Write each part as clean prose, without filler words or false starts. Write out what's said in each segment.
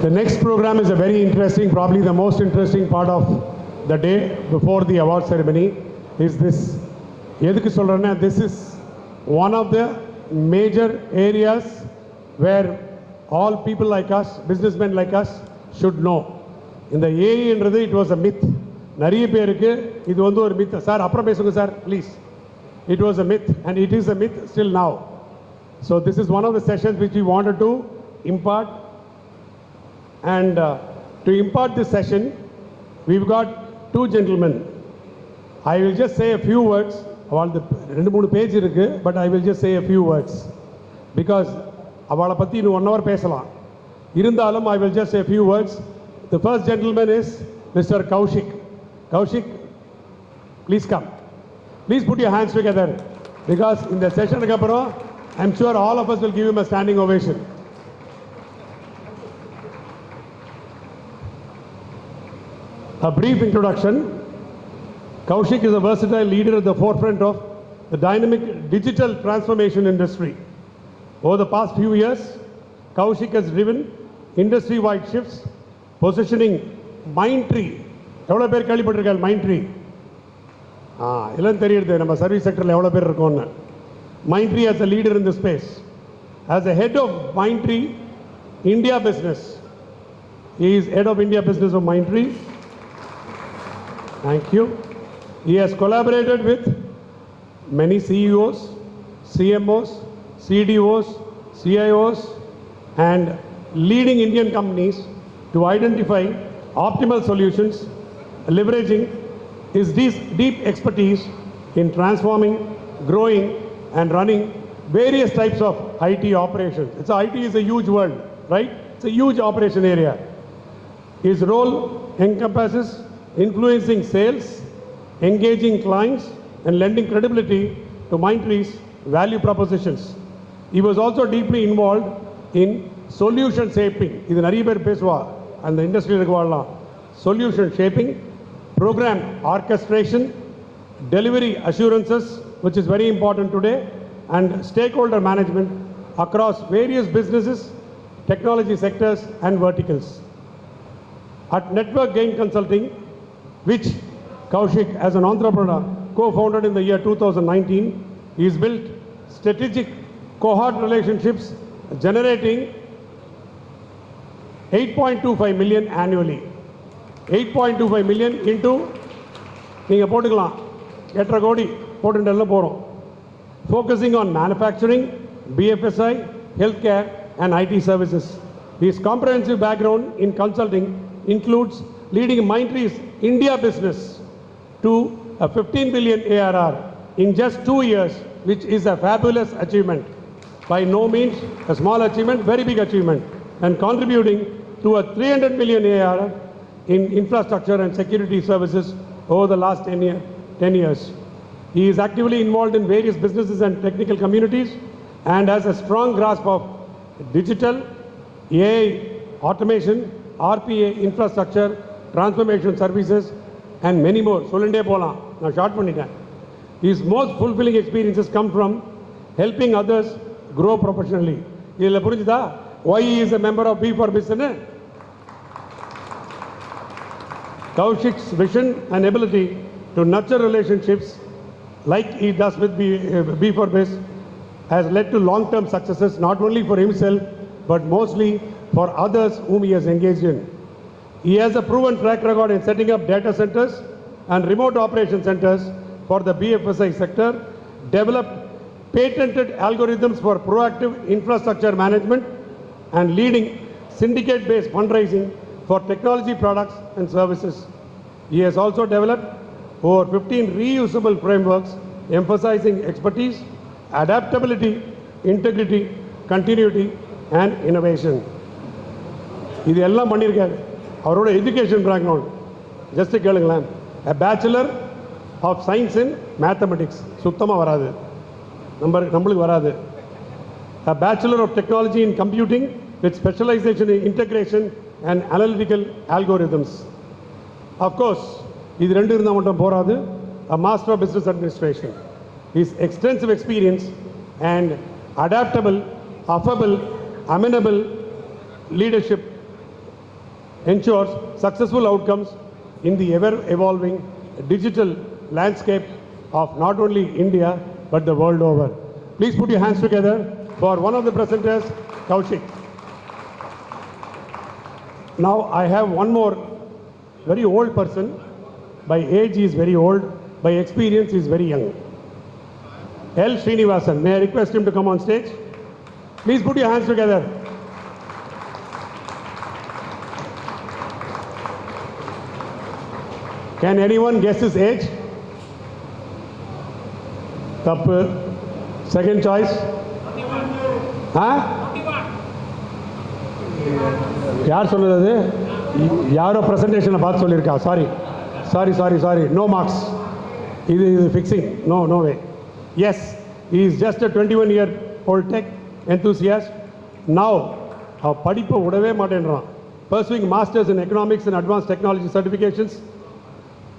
The next program is a very interesting, probably the most interesting part of the day before the award ceremony is this. எதுக்கு சொல்றேன்னா, this is one of the major areas where all people like us, businessmen like us should know. இந்த ஏஐன்றது it was a myth. நிறைய பேருக்கு இது வந்து ஒரு myth. Sir அப்புறம் பேசுங்க sir please. It was a myth and it is a myth still now. So this is one of the sessions which we wanted to impart. And to impart this session, we've got two gentlemen. I will just say a few words. All the 2-3 page irukku, but I will just say a few words because avala patti in 1 hour pesalam. Irundhalum I will just say a few words. The first gentleman is Mr. Kaushik. Kaushik, please come. Please put your hands together because in the session ku appuram I'm sure all of us will give him a standing ovation. A brief introduction. Kaushik is a versatile leader at the forefront of the dynamic digital transformation industry. Over the past few years, Kaushik has driven industry-wide shifts, positioning Mindtree. எவ்வளோ பேர் கேள்விப்பட்டிருக்காரு Mindtree? எல்லாம் தெரியுது நம்ம service செக்டரில் எவ்வளோ பேர் இருக்கோம்னு. Mindtree as a leader in the space. As the head of Mindtree India business, he is head of India business of Mindtree. Thank you. He has collaborated with many CEOs, CMOs, CDOs, CIOs and leading Indian companies to identify optimal solutions, leveraging his deep expertise in transforming, growing and running various types of IT operations. IT is a huge world, right? It's a huge operation area. His role encompasses influencing sales, engaging clients and lending credibility to Mindtree's value propositions. He was also deeply involved in solution shaping. இது நிறைய பேர் பேசுவா அந்த இண்டஸ்ட்ரியில் இருக்கவாலாம். Solution shaping, program orchestration, delivery assurances, which is very important today, and stakeholder management across various businesses, technology sectors and verticals. At Network Gain Consulting, which Kaushik as an entrepreneur co-founded in the year 2019, he's built strategic cohort relationships generating 8.25 million annually. 8.25 million into நீங்கள் போட்டுக்கலாம் 8.5 கோடி போட்டுட்டெல்லாம் போகிறோம். Focusing on manufacturing, BFSI, healthcare and IT services. His comprehensive background in consulting includes leading Mindtree's India business to a 15 billion ARR in just 2 years, which is a fabulous achievement. By no means a small achievement, very big achievement, and contributing to a 300 million ARR in infrastructure and security services over the last 10 years. He is actively involved in various businesses and technical communities and has a strong grasp of digital, AI, automation, RPA, infrastructure, transformation services and many more. சொல்லிட்டே போகலாம், நான் short பண்ணிட்டேன். His most fulfilling experiences come from helping others grow professionally. இதில் புரிஞ்சுதா why he is a member of b4biz? Kaushik's vision and ability to nurture relationships like he does with b4biz has led to long-term successes not only for himself but mostly for others whom he has engaged in. He has a proven track record in setting up data centers and remote operation centers for the BFSI sector, developed patented algorithms for proactive infrastructure management and leading syndicate-based fundraising for technology products and services. He has also developed over 15 reusable frameworks emphasizing expertise, adaptability, integrity, continuity and innovation. இது எல்லாம் பண்ணியிருக்காரு. அவரோட education background just கேளுங்களேன். A bachelor of science in mathematics சுத்தமாக வராது, நம்மளுக்கு வராது. A bachelor of technology in computing with specialization in integration and analytical algorithms. Of course, இது ரெண்டு இருந்தால் மட்டும் போராது. A master of business administration. His extensive experience and adaptable, affable, amenable leadership ensures successful outcomes in the ever-evolving digital landscape of not only India but the world over. Please put your hands together for one of the presenters, Kaushik. Now I have one more very old person. By age he is very old, by experience he is very young. L. Srinivasan, may I request him to come on stage? Please put your hands together. Can anyone guess his age? Tappu. Second choice? Huh? யார் சொன்னது? யாரோ பிரசன்டேஷனை பார்த்து சொல்லியிருக்கா. Sorry no marks. இது fixing. No way. Yes, he is just a 21-year-old tech enthusiast. Now படிப்பை விடவே மாட்டேன்றான். Pursuing masters in economics and advanced technology certifications.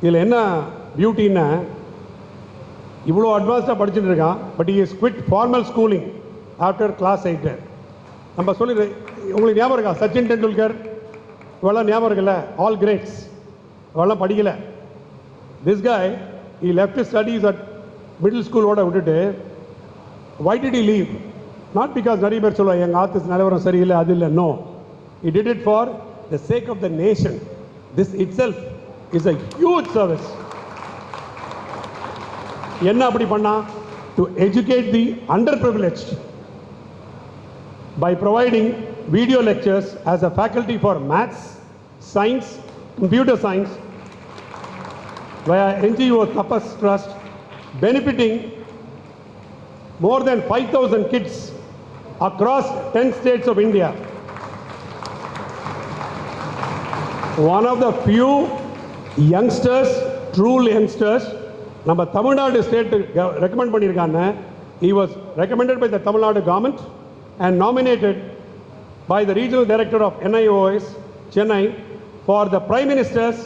இதில் என்ன பியூட்டின்னா, இவ்வளோ அட்வான்ஸ்டாக படிச்சுட்டு இருக்கான். But he has quit formal schooling after class 8. நம்ம சொல்லி உங்களுக்கு ஞாபகம் இருக்கா? சச்சின் டெண்டுல்கர் இவெல்லாம் ஞாபகம் இருக்குல்ல? ஆல் கிரேட்ஸ் இவெல்லாம் படிக்கலை. திஸ் காய் he left his studies at middle ஸ்கூலோட விட்டுட்டு, why did he leave? Not because நிறைய பேர் சொல்லுவாங்க எங்கள் ஆர்டிஸ்ட் நிலவரம் சரியில்லை, அது இல்லை. No, he did it for the sake of the nation. This itself is a huge service. என்ன அப்படி பண்ணா? To educate the underprivileged by providing video lectures as a faculty for maths, science, computer science via NGO Tapas Trust, benefiting more than 5,000 kids across 10 states of India. One of the few youngsters, true youngsters, நம்ம Tamil Nadu state recommend பண்ணியிருக்காங்க. He was recommended by the Tamil Nadu government and nominated by the regional director of NIOS Chennai for the Prime Minister's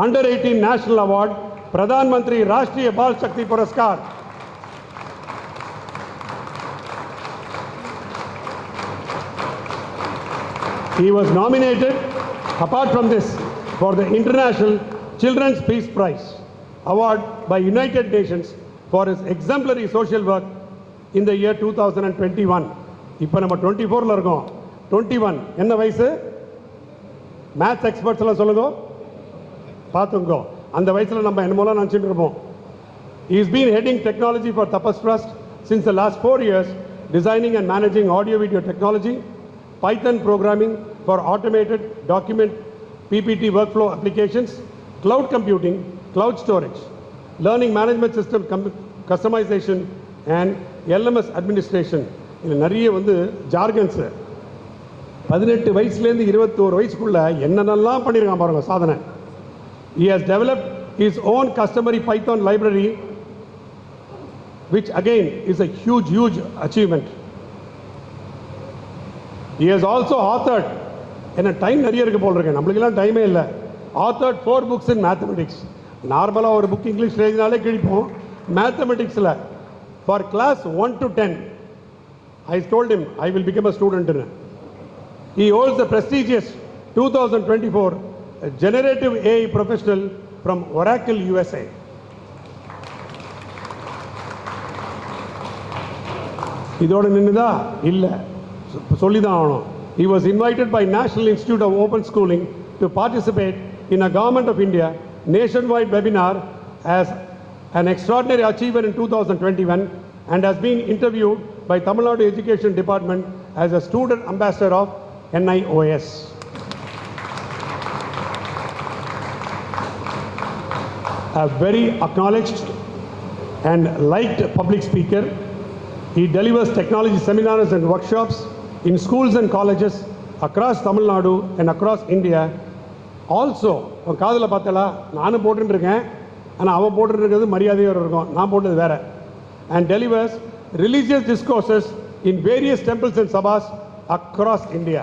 Under 18 National Award, Pradhan Mantri Rashtriya Bal Shakti Puraskar. He was nominated, apart from this, for the International Children's Peace Prize Award by United Nations for his exemplary social work in the year 2021. இப்போ நம்ம 24ல இருக்கோம். 21 என்ன வயசு? Maths experts எல்லாம் சொல்லுங்க பார்த்துங்கோ. அந்த வயசில் நம்ம என்னமோலாம் நினச்சிட்டு இருப்போம். He has been heading technology for Tapas Trust since the last 4 years, designing and managing audio video technology, Python programming for automated document PPT workflow applications, cloud computing, cloud storage, learning management system customization and LMS administration. இதில் நிறைய ஜார்கன்ஸு 18 வயசுலேருந்து 21 வயசுக்குள்ள என்னென்னலாம் பண்ணியிருக்கான் பாருங்க சாதனை. He has developed his own customary Python library, which again is a huge achievement. He has also authored, என்ன time நிறைய இருக்கு போல் இருக்கேன், நம்மளுக்கெல்லாம் டைமே இல்லை. Authored 4 books in mathematics. நார்மலாக ஒரு book English எழுதினாலே கிழிப்போம். மேத்தமெட்டிக்ஸில் for class 1 to 10, I told him I will become a student. He holds the prestigious 2024 Generative AI professional from Oracle, USA. இதோட நின்னுதா? இல்லை, சொல்லிதான் ஆகணும். He was invited by National Institute of Open Schooling to participate in a Government of India nationwide webinar as an extraordinary achievement in 2021 and has been interviewed by Tamil Nadu Education Department as a student ambassador of NIOS. A very acknowledged and liked public speaker, he delivers technology seminars and workshops in schools and colleges across Tamil Nadu and across India. Also, காதில் பார்த்தலா நானும் போட்டுருக்கேன், ஆனால் அவன் போட்டுருக்கிறது மரியாதையோடு இருக்கும், நான் போட்டது வேறு. And delivers religious discourses in various temples and sabhas across India.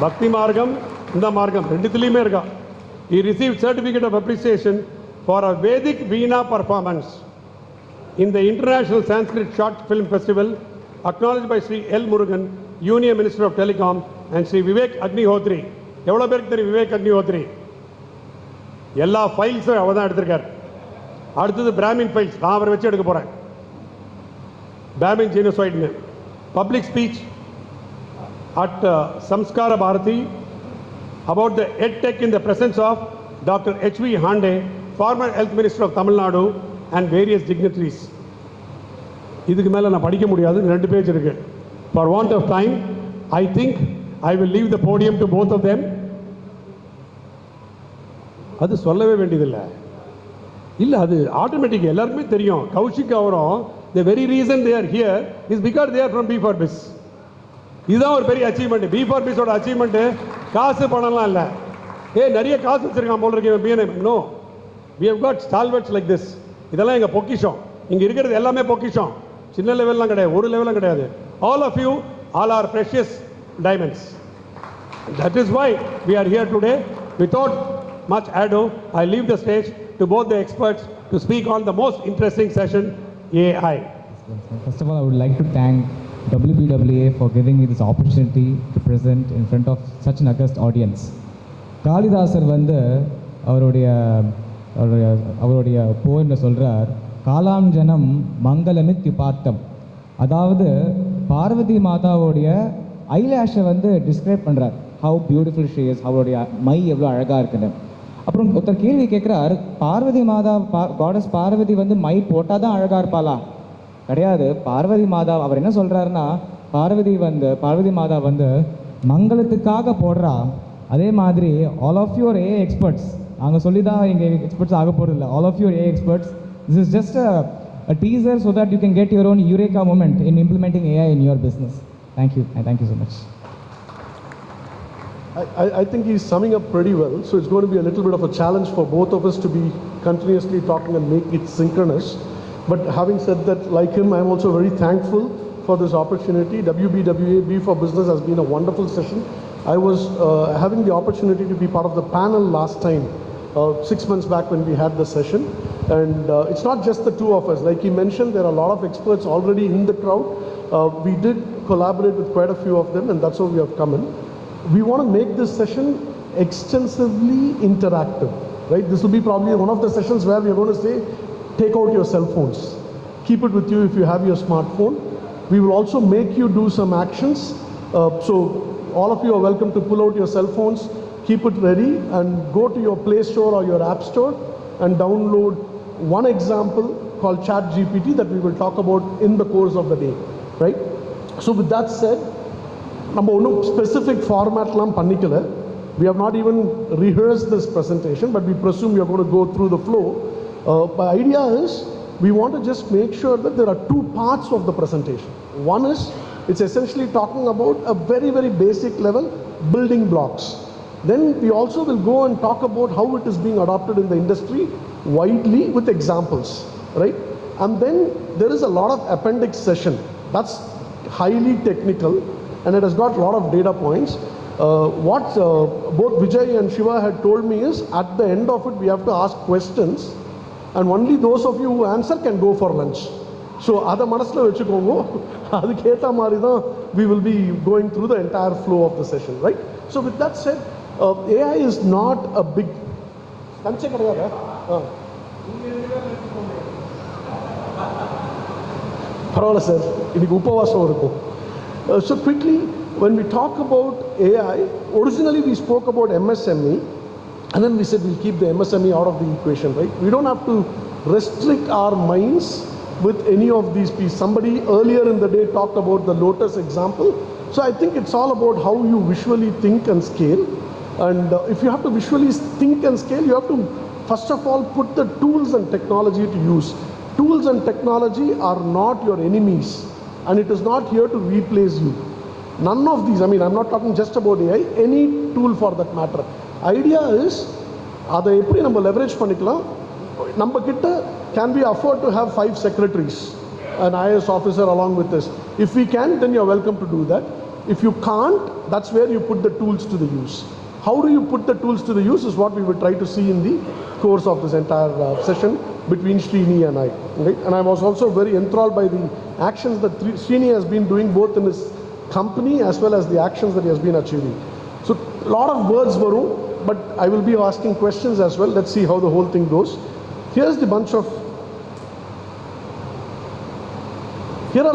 பக்தி மார்க்கம், இந்த மார்க்கம் ரெண்டுத்துலேயுமே இருக்கா. He received certificate of appreciation for a Vedic Veena performance in the International Sanskrit Short Film Festival, acknowledged by Sri L. Murugan Union Minister of Telecom, and Sri Vivek Agnihotri. எவ்வளோ பேருக்கு தெரியும் விவேக் அக்னிஹோத்ரி? எல்லா ஃபைல்ஸும் அவர் தான் எடுத்திருக்கார். அடுத்தது பிராமின் ஃபைல்ஸ், நான் அவரை வச்சு எடுக்க போகிறேன். பிராமின் ஜீனோசைட்னு public speech at Samskara Bharati about the EdTech in the presence of Dr. H.V. Hande, former Health Minister of Tamil Nadu, and various dignitaries. இதுக்கு மேலே நான் படிக்க முடியாது, 2 பேஜ் இருக்கு. For want of time, I think I will leave the podium to both of them. அது சொல்லவே வேண்டியதில்லை. இல்லை, அது ஆட்டோமேட்டிக், எல்லாருக்குமே தெரியும். கௌஷிக் அவரும் the very reason they are here is because they are from b4biz. இதுதான் ஒரு பெரிய அச்சீவ்மெண்ட். b4bizோட அச்சீவ்மெண்ட்டு காசு பணம்லாம் இல்லை. நிறைய காசு வச்சுருக்கான் போல இருக்கு BNM. No, we have got stalwarts like this. இதெல்லாம் எங்கள் பொக்கிஷம். இங்கே இருக்கிறது எல்லாமே பொக்கிஷம். சின்ன லெவல்லாம் கிடையாது, ஒரு லெவலும் கிடையாது. All of you, all are precious diamonds. That is why we are here today. Without much ado, I leave the stage to both the experts to speak on the most interesting session, AI. First of all, I would like to thank WBWA for giving me this opportunity to present in front of such an august audience. Kalidasa வந்து அவருடைய போயம்ல சொல்றார், காலாம் ஜனம் மங்களமித் பார்த்தம். அதாவது பார்வதி மாதாவுடைய ஐலாஷை வந்து describe பண்ணுறார். How beautiful she is, அவருடைய my எவ்வளோ அழகாக இருக்குன்னு. அப்புறம் ஒருத்தர் கேள்வி கேட்குறார், பார்வதி மாதா காடஸ் பார்வதி வந்து மை போட்டால் தான் அழகாக இருப்பாளா? கிடையாது. பார்வதி மாதா அவர் என்ன சொல்கிறாருன்னா, பார்வதி மாதா வந்து மங்களத்துக்காக போடுறா. அதே மாதிரி all of your a experts, நாங்கள் சொல்லி தான் எங்கள் எக்ஸ்பர்ட்ஸ் ஆக போகிறது இல்லை. All of your a experts, this is just a teaser so that you can get your own eureka moment in implementing AI in your business. Thank you, and thank you so much. I think he's summing up pretty well. So it's going to be a little bit of a challenge for both of us to be continuously talking and make it synchronous. But having said that, like him, I'm also very thankful for this opportunity. WBWA B4biz has been a wonderful session. I was having the opportunity to be part of the panel last time, 6 months back when we had the session. And it's not just the two of us. Like he mentioned, there are a lot of experts already in the crowd. We did collaborate with quite a few of them, and that's how we have come in. We want to make this session extensively interactive, right? This will be probably one of the sessions where we are going to say, take out your cell phones. Keep it with you if you have your smartphone. We will also make you do some actions. So all of you are welcome to pull out your cell phones, keep it ready, and go to your Play Store or your App Store and download one example called ChatGPT that we will talk about in the course of the day, right? So with that said, நம்ம ஒன்றும் specific ஃபார்மேட்லாம் பண்ணிக்கல. We have not even rehearsed this presentation, but we presume you're going to go through the flow. The idea is we want to just make sure that there are 2 parts of the presentation. One is it's essentially talking about a very, very basic level building blocks. Then we also will go and talk about how it is being adopted in the industry widely with examples, right? And then there is a lot of appendix session that's highly technical and it has got a lot of data points. What both Vijay and Shiva had told me is at the end of it we have to ask questions and only those of you who answer can go for lunch. So அதை மனசில் வச்சுக்கோங்க. அதுக்கேற்ற மாதிரி தான் we will be going through the entire flow of the session, right? So with that said, AI is not a big lunch கிடையாது. பரவாயில்ல sir, இன்னைக்கு உபவாசம் இருக்கும். So quickly, when we talk about AI, originally we spoke about MSME and then we said we'll keep the MSME out of the equation, right? We don't have to restrict our minds with any of these pieces. Somebody earlier in the day talked about the Lotus example. So I think it's all about how you visually think and scale. And if you have to visually think and scale, you have to first of all put the tools and technology to use. Tools and technology are not your enemies and it is not here to replace you. None of these, I mean, I'm not talking just about AI, any tool for that matter. Idea is, அதை எப்படி நம்ம leverage பண்ணிக்கலாம்? நம்ம கிட்ட can we afford to have 5 secretaries, an IAS officer along with us? If we can, then you're welcome to do that. If you can't, that's where you put the tools to the use. How do you put the tools to the use is what we will try to see in the course of this entire session between Srini and I. Right? And I was also very enthralled by the actions that Srini has been doing both in his company as well as the actions that he has been achieving. So a lot of words varu, but I will be asking questions as well. Let's see how the whole thing goes. Here are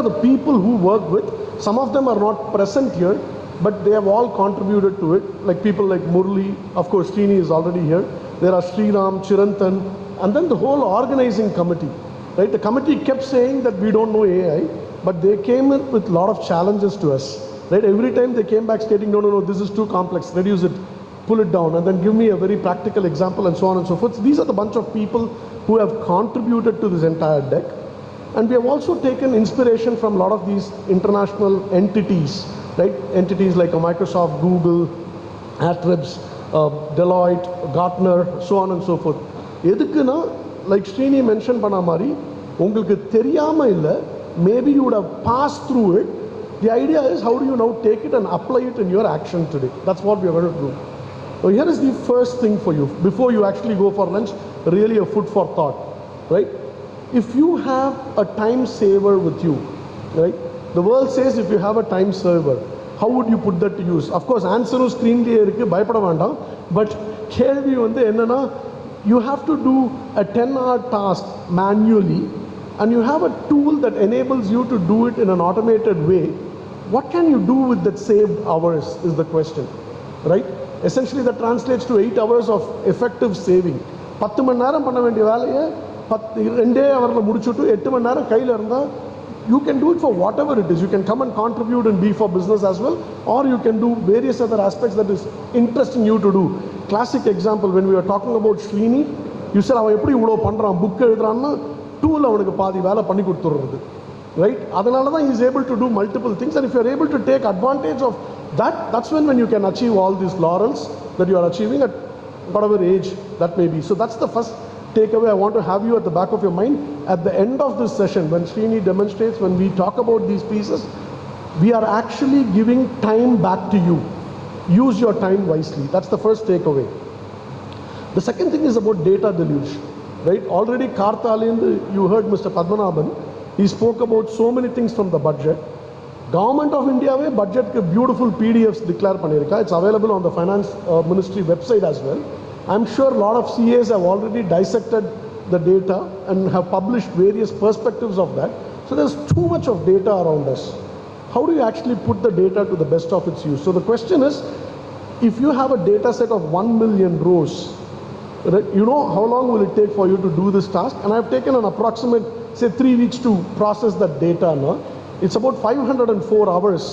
the people who work with. Some of them are not present here, but they have all contributed to it. Like people like Murli, of course Srini is already here. There are Sriram, Chirantan, and then the whole organizing committee. Right? The committee kept saying that we don't know AI, but they came in with a lot of challenges to us. Right? Every time they came back stating, no, this is too complex, reduce it, pull it down, and then give me a very practical example and so on and so forth. So these are the bunch of people who have contributed to this entire deck. And we have also taken inspiration from a lot of these international entities, right? Entities like Microsoft, Google, Atribs, Deloitte, Gartner, so on and so forth. Like Srini mentioned Panamari, maybe you would have passed through it. The idea is how do you now take it and apply it in your action today? That's what we are going to do. So here is the first thing for you. Before you actually go for lunch, really a food for thought, right? If you have a time saver with you, right? The world says if you have a time saver, how would you put that to use? Of course, answer is screen but you have to do a 10-hour task manually, and you have a tool that enables you to do it in an automated way. What can you do with that saved hours is the question, right? Essentially that translates to 8 hours of effective saving. 10 மணி நேரம் பண்ண வேண்டிய வேலையை 2 hours முடிச்சுட்டு 8 மணி நேரம் கையில் இருந்தால் you can do it for whatever it is. You can come and contribute in b4biz as well, or you can do various other aspects that is interesting you to do. Classic example, when we were talking about Srini, you said அவன் எப்படி இவ்வளோ பண்ணுறான், book எழுதுறான்னு tool அவனுக்கு பாதி வேலை பண்ணி கொடுத்துடுறது, right? அதனால தான் he is able to do multiple things, and if you are able to take advantage of that, that's when you can achieve all these laurels that you are achieving at whatever age that may be. So that's the first takeaway I want to have you at the back of your mind. At the end of this session, when Srini demonstrates, when we talk about these pieces, we are actually giving time back to you. Use your time wisely. That's the first takeaway. The second thing is about data deluge, right? Already Karthalend, you heard Mr. Padmanabhan, he spoke about so many things from the budget. Government of India budget beautiful PDFs declare panirika. It's available on the finance ministry website as well. I'm sure a lot of CAs have already dissected the data and have published various perspectives of that. So there's too much of data around us. How do you actually put the data to the best of its use? So the question is, if you have a data set of 1 million rows, you know how long will it take for you to do this task? And I've taken an approximate, say 3 weeks to process that data. No? It's about 504 hours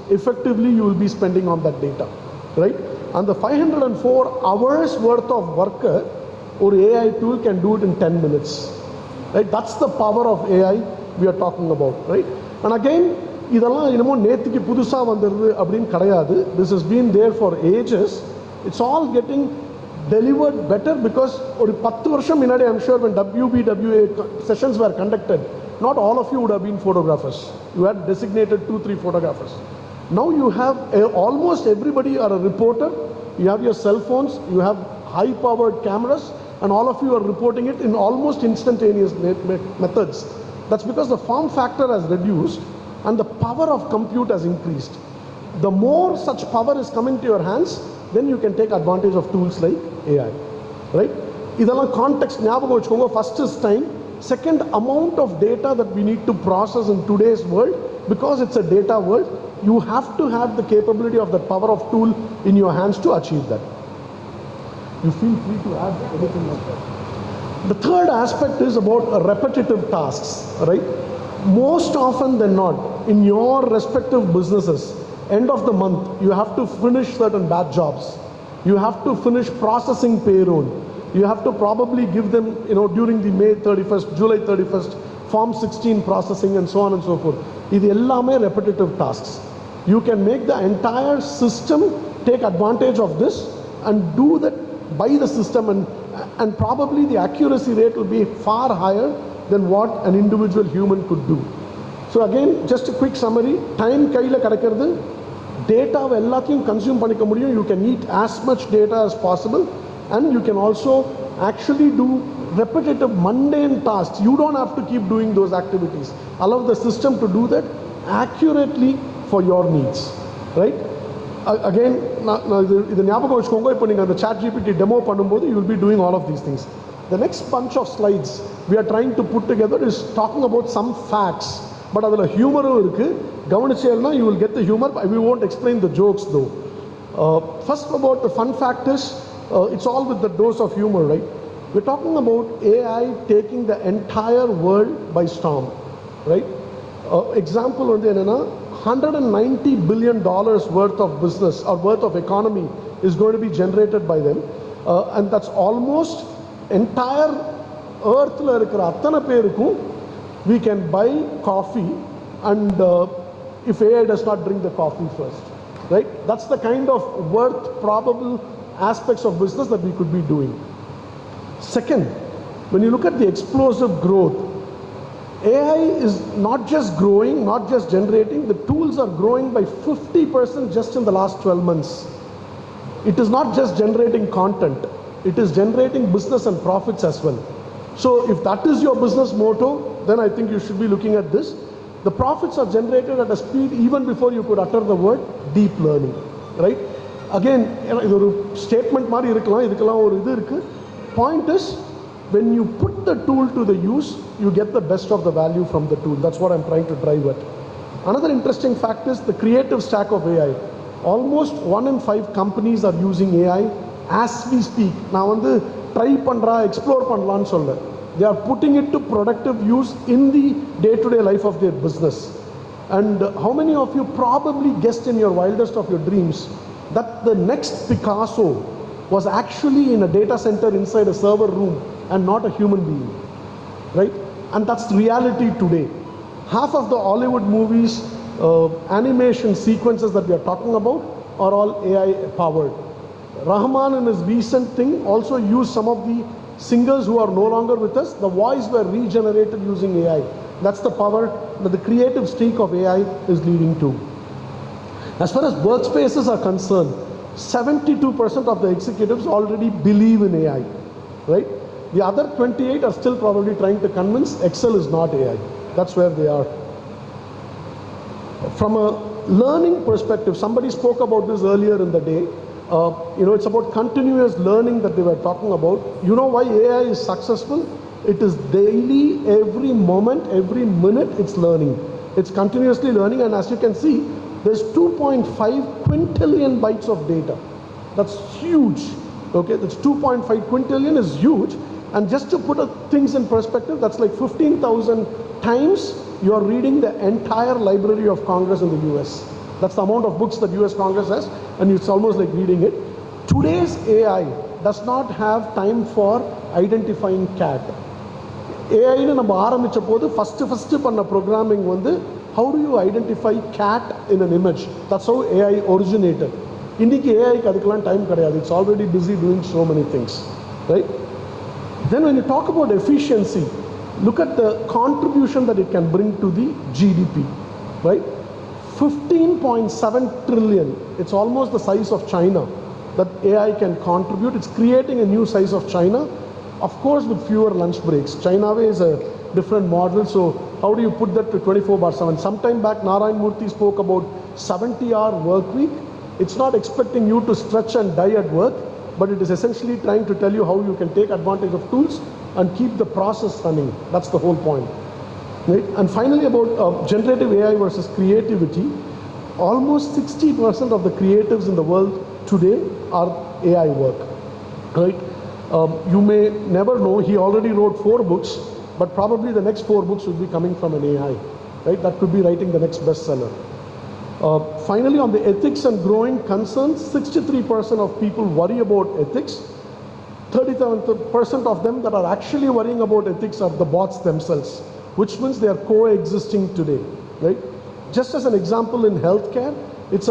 effectively you will be spending on that data, right? And the 504 hours worth of work, or AI tool can do it in 10 minutes, right? That's the power of AI we are talking about, right? And again, this has been there for ages. It's all getting delivered better because I'm sure when WBWA sessions were conducted, not all of you would have been photographers. You had designated 2-3 photographers. Now you have almost everybody are a reporter. You have your cell phones, you have high-powered cameras, and all of you are reporting it in almost instantaneous methods. That's because the form factor has reduced and the power of compute has increased. The more such power is coming to your hands, then you can take advantage of tools like AI, right? Idala context ஞாபகம் வச்சுக்கோங்க. First is time. Second, amount of data that we need to process in today's world, because it's a data world, you have to have the capability of that power of tool in your hands to achieve that. You feel free to add anything like that. The third aspect is about repetitive tasks, right? Most often than not, in your respective businesses, end of the month, you have to finish certain batch jobs. You have to finish processing payroll. You have to probably give them, during the May 31st, July 31st, Form 16 processing and so on and so forth. These are repetitive tasks. You can make the entire system take advantage of this and do that by the system, and probably the accuracy rate will be far higher than what an individual human could do. So again, just a quick summary. Time kaiyila kadakirudhu, data ellathiyum consume panikka mudiyum. You can eat as much data as possible, and you can also actually do repetitive mundane tasks. You don't have to keep doing those activities. Allow the system to do that accurately for your needs, right? Again, இது ஞாபகம் வச்சுக்கோங்க. இப்போ நீங்கள் அந்த ChatGPT demo பண்ணும்போது you will be doing all of these things. The next bunch of slides we are trying to put together is talking about some facts, but அதில் ஹியூமரும் இருக்குது. கவனிச்சேன்னா you will get the humor. We won't explain the jokes though. First about the fun fact is, it's all with the dose of humor, right? We're talking about AI taking the entire world by storm, right? Example வந்து என்னன்னா, $190 billion worth of business or worth of economy is going to be generated by them, and that's almost entire earthல இருக்கிற அத்தனை பேருக்கும் we can buy coffee, and if AI does not drink the coffee first, right? That's the kind of worth probable aspects of business that we could be doing. Second, when you look at the explosive growth, AI is not just growing, not just generating, the tools are growing by 50% just in the last 12 months. It is not just generating content, it is generating business and profits as well. So if that is your business motto, then I think you should be looking at this. The profits are generated at a speed even before you could utter the word deep learning, right? Again, இது ஒரு statement மாதிரி இருக்கலாம், இதுக்கெல்லாம் ஒரு இது இருக்குது. Point is, when you put the tool to the use, you get the best of the value from the tool. That's what I'm trying to drive at. Another interesting fact is the creative stack of AI. Almost 1 in 5 companies are using AI as we speak. நான் வந்து try பண்ணுறா explore பண்ணலான்னு சொல்ல. They are putting it to productive use in the day-to-day life of their business. And how many of you probably guessed in your wildest of your dreams that the next Picasso was actually in a data center inside a server room and not a human being, right? And that's reality today. Half of the Hollywood movies, animation sequences that we are talking about are all AI powered. Rahman in his recent thing also used some of the singers who are no longer with us. The voice were regenerated using AI. That's the power that the creative streak of AI is leading to. As far as workspaces are concerned, 72% of the executives already believe in AI, right? The other 28 are still probably trying to convince Excel is not AI. That's where they are. From a learning perspective, somebody spoke about this earlier in the day. It's about continuous learning that they were talking about. You know why AI is successful? It is daily, every moment, every minute it's learning. It's continuously learning, and as you can see, there's 2.5 quintillion bytes of data. That's huge. Okay, that's 2.5 quintillion is huge. And just to put things in perspective, that's like 15,000 times you're reading the entire Library of Congress in the US. That's the amount of books that US Congress has, and it's almost like reading it. Today's AI does not have time for identifying cat. AI னு நம்ம ஆரம்பிச்ச போது first பண்ண programming வந்து how do you identify cat in an image? That's how AI originated. இன்னைக்கு AIக்கு அதுக்கெல்லாம் time கிடையாது. It's already busy doing so many things, right? Then when you talk about efficiency, look at the contribution that it can bring to the GDP, right? 15.7 trillion. It's almost the size of China that AI can contribute. It's creating a new size of China, of course with fewer lunch breaks. China is a different model, so how do you put that to 24/7? Sometime back Narayan Murthy spoke about 70-hour work week. It's not expecting you to stretch and die at work, but it is essentially trying to tell you how you can take advantage of tools and keep the process running. That's the whole point, right? And finally, about generative AI versus creativity, almost 60% of the creatives in the world today are AI work, right? You may never know, he already wrote 4 books, but probably the next 4 books will be coming from an AI, right? That could be writing the next bestseller. Finally, on the ethics and growing concerns, 63% of people worry about ethics. 37% of them that are actually worrying about ethics are the bots themselves, which means they are coexisting today, right? Just as an example, in healthcare, it's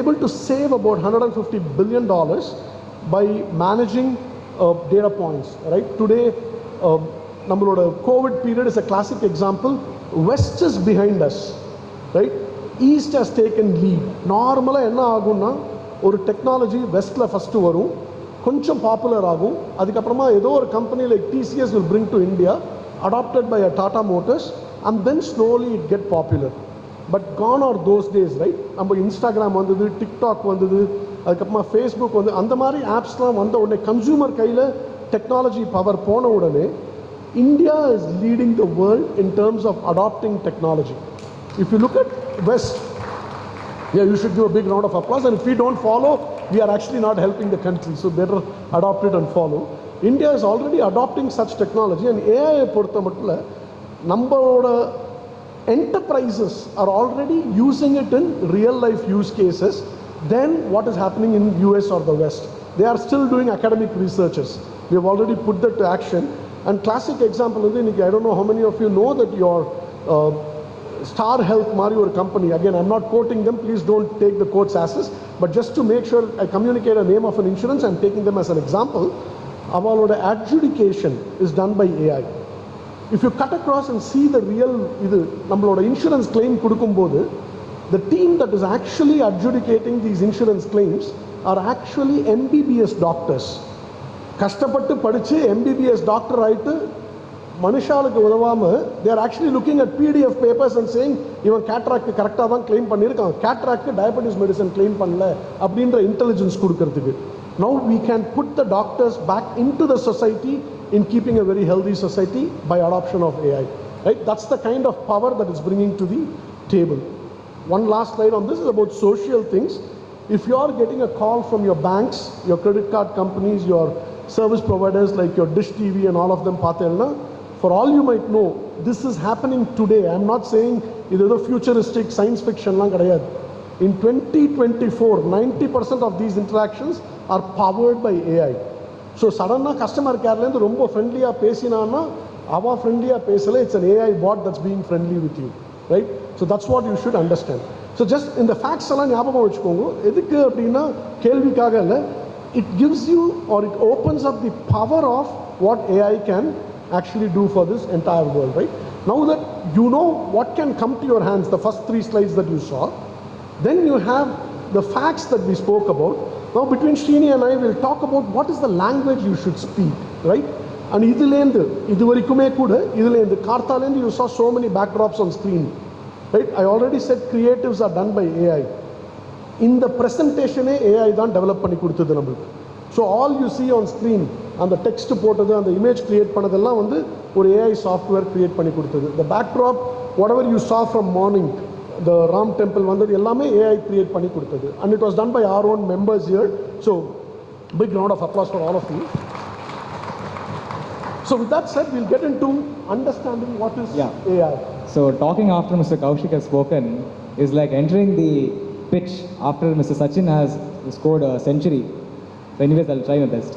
able to save about $150 billion by managing data points, right? Today, நம்மளோட COVID period is a classic example. West is behind us, right? East has taken lead. நார்மலாக என்ன ஆகும்னா, ஒரு technology வெஸ்ட்டில் first வரும், கொஞ்சம் popular ஆகும், அதுக்கப்புறமா ஏதோ ஒரு company like TCS will bring to India, adopted by a Tata Motors, and then slowly it get popular. But gone are those days, right? நம்ம இன்ஸ்டாகிராம் வந்தது, டிக்டாக் வந்தது, அதுக்கப்புறமா ஃபேஸ்புக் வந்து அந்த மாதிரி ஆப்ஸ்லாம் வந்த உடனே கன்சூமர் கையில் டெக்னாலஜி பவர் போன உடனே India is leading the world in terms of adopting technology. If you look at West, yeah, you should give a big round of applause. And if we don't follow, we are actually not helping the country. So better adopt it and follow. India is already adopting such technology. And AI பொறுத்த மட்டும் நம்மளோட enterprises are already using it in real life use cases than what is happening in US or the West. They are still doing academic researches. We have already put that to action. And classic example is, I don't know how many of you know that your Star Health Mari or company, again I'm not quoting them, please don't take the quotes as is, but just to make sure I communicate a name of an insurance, I'm taking them as an example. Our adjudication is done by AI. If you cut across and see the real நம்மளோட insurance claim கொடுக்கும்போது, the team that is actually adjudicating these insurance claims are actually MBBS doctors. கஷ்டப்பட்டு படித்து MBBS doctor ஆகிட்டு மனுஷாளுக்கு உதவாமல் they are actually looking at PDF papers and saying இவன் cataract கரெக்டாக தான் claim பண்ணியிருக்கான், கேட்ராக்ட் டயபெட்டிஸ் மெடிசன் கிளைம் பண்ணல அப்படின்ற இன்டெலிஜென்ஸ் கொடுக்கறதுக்கு. Now we can put the doctors back into the society in keeping a very healthy society by adoption of AI. Right? That's the kind of power that is bringing to the table. One last slide on this is about social things. If you are getting a call from your banks, your credit card companies, your service providers like your Dish TV and all of them, for all you might know, this is happening today. I'm not saying it is a futuristic science fiction. In 2024, 90% of these interactions are powered by AI. So suddenly customer care lende romba friendly ah pesinana ava friendly ah pesala, it's an AI bot that's being friendly with you, right? So that's what you should understand. So just in the facts alla nyabagam vechukonga, edukku appadina kelvikaga illa, it gives you or it opens up the power of what AI can actually do for this entire world, right? Now that you know what can come to your hands, the first 3 slides that you saw, then you have the facts that we spoke about. Now between Srini and I will talk about what is the language you should speak, right? And idulendu iduvarikume kuda idulendu kaarthalendu you saw so many backdrops on screen, right? I already said creatives are done by AI. In the presentation AI தான் develop பண்ணி கொடுத்தது நம்மளுக்கு. So all you see on screen, அந்த text போட்டது, அந்த image create பண்ணதெல்லாம் வந்து ஒரு AI சாஃப்ட்வேர் கிரியேட் பண்ணி கொடுத்தது. The backdrop, whatever you saw from morning, the Ram temple வந்தது எல்லாமே AI கிரியேட் பண்ணி கொடுத்தது. And it was done by our own members here. So big round of applause for all of you. So with that said, we'll get into understanding what is AI. So talking after Mr. Kaushik has spoken is like entering the pitch after Mr. Sachin has scored a century. So anyways, I'll try my best.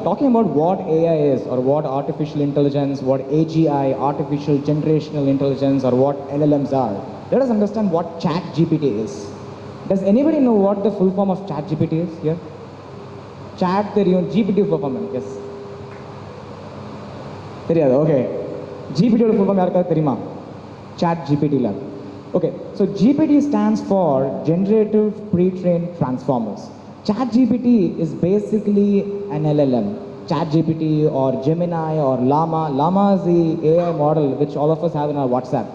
Talking about what AI is, or what artificial intelligence, what AGI, artificial generational intelligence, or what LLMs are, let us understand what ChatGPT is. Does anybody know what the full form of ChatGPT is here? Chat theriyum, GPT full form, yes. Theriyadu, okay. GPT full form yarukku theriyuma? ChatGPT la. Okay, so GPT stands for Generative Pre-trained Transformers. ChatGPT is basically an LLM. ChatGPT or Gemini or Llama. Llama is the AI model which all of us have in our WhatsApp.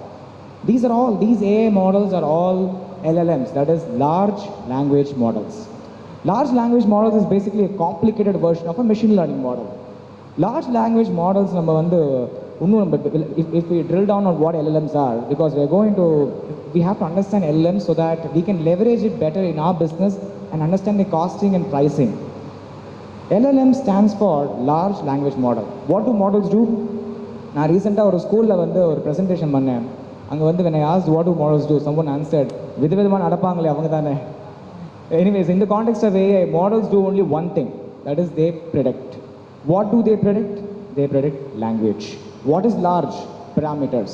These AI models are all LLMs, that is large language models. Large language models is basically a complicated version of a machine learning model. Large language models, if we drill down on what LLMs are, because we have to understand LLMs so that we can leverage it better in our business and understand the costing and pricing. LLM stands for large language model. What do models do? I recently ஒரு ஸ்கூலில் ஒரு presentation பண்ணேன். அங்கே when I asked what do models do, someone answered, விதவிதமாக நடப்பாங்களே அவங்க தானே. Anyways, in the context of AI, models do only one thing, that is they predict. What do they predict? They predict language. What is large? Parameters.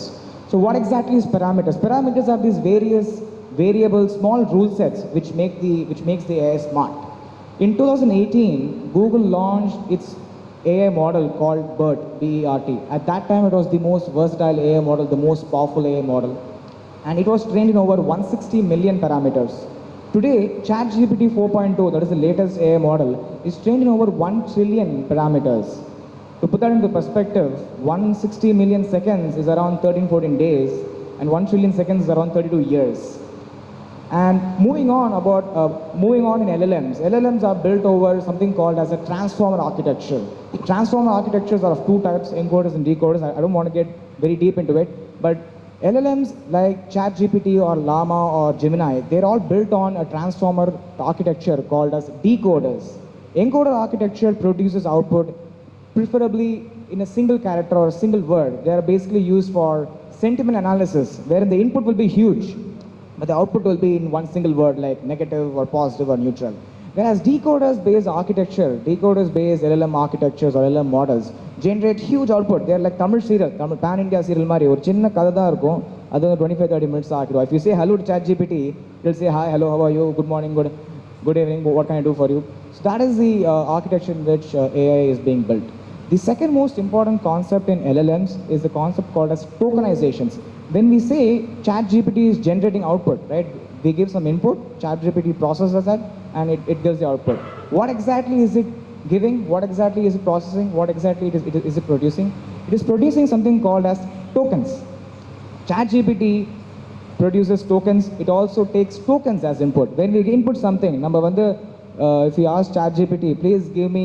So what exactly is parameters? Parameters are these various variables, small rule sets which makes the AI smart. In 2018, Google launched its AI model called BERT, B-E-R-T. At that time, it was the most versatile AI model, the most powerful AI model. And it was trained in over 160 million parameters. Today, ChatGPT 4.2, that is the latest AI model, is trained in over 1 trillion parameters. To put that into perspective, 160 million seconds is around 13-14 days. and 1 trillion seconds is around 32 years. And moving on in LLMs are built over something called as a transformer architecture. Transformer architectures are of two types, encoders and decoders. I don't want to get very deep into it, but LLMs like ChatGPT or Llama or Gemini, they're all built on a transformer architecture called as decoders. Encoder architecture produces output preferably in a single character or a single word. They are basically used for sentiment analysis, wherein the input will be huge, but the output will be in one single word like negative or positive or neutral. Whereas decoders-based LLM architectures or LLM models generate huge output. They are like Tamil pan-India serial மாதிரி ஒரு சின்ன கதை தான் இருக்கும், அது 25-30 minutes ஆகிடும். If you say hello to ChatGPT, it will say hi, hello, how are you, good morning, good evening, what can I do for you? So that is the architecture in which AI is being built. The second most important concept in LLMs is the concept called as tokenizations. When we say ChatGPT is generating output, right? We give some input, ChatGPT processes that, and it gives the output. What exactly is it giving? What exactly is it processing? What exactly is it producing? It is producing something called as tokens. ChatGPT produces tokens. It also takes tokens as input. When we input something, number one, if you ask ChatGPT, please give me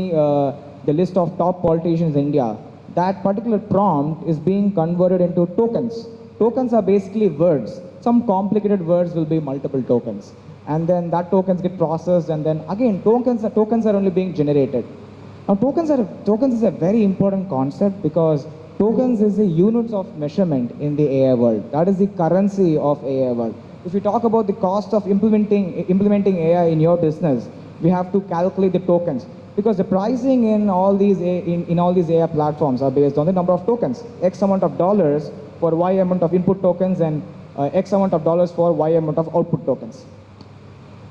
the list of top politicians in India, that particular prompt is being converted into tokens. Tokens are basically words. Some complicated words will be multiple tokens. And then that tokens get processed, and then again, tokens are only being generated. Now, tokens is a very important concept because tokens is the units of measurement in the AI world. That is the currency of AI world. If you talk about the cost of implementing AI in your business, we have to calculate the tokens, because the pricing in all these AI platforms are based on the number of tokens. X amount of dollars for Y amount of input tokens, and X amount of dollars for Y amount of output tokens.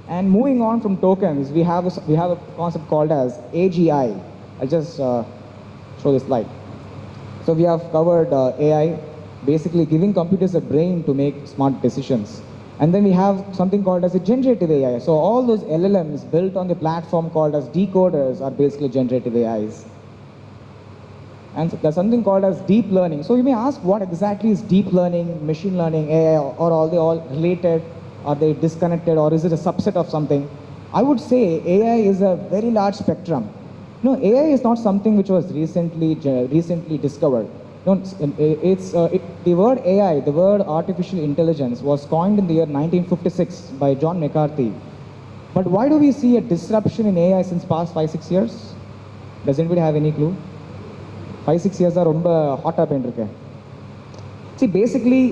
And moving on from tokens, we have a concept called as AGI. I'll just show this slide. So we have covered AI, basically giving computers a brain to make smart decisions. And then we have something called as a generative AI. So all those LLMs built on the platform called as decoders are basically generative AIs. And so there's something called as deep learning. So you may ask, what exactly is deep learning, machine learning, AI, or are they all related? Are they disconnected, or is it a subset of something? I would say AI is a very large spectrum. No, AI is not something which was recently discovered. No, the word AI, the word artificial intelligence, was coined in the year 1956 by John McCarthy. But why do we see a disruption in AI since past 5-6 years? Does anybody have any clue? 5-6 years are ரொம்ப ஹாட்டாக போயிட்டுருக்கு. See, basically,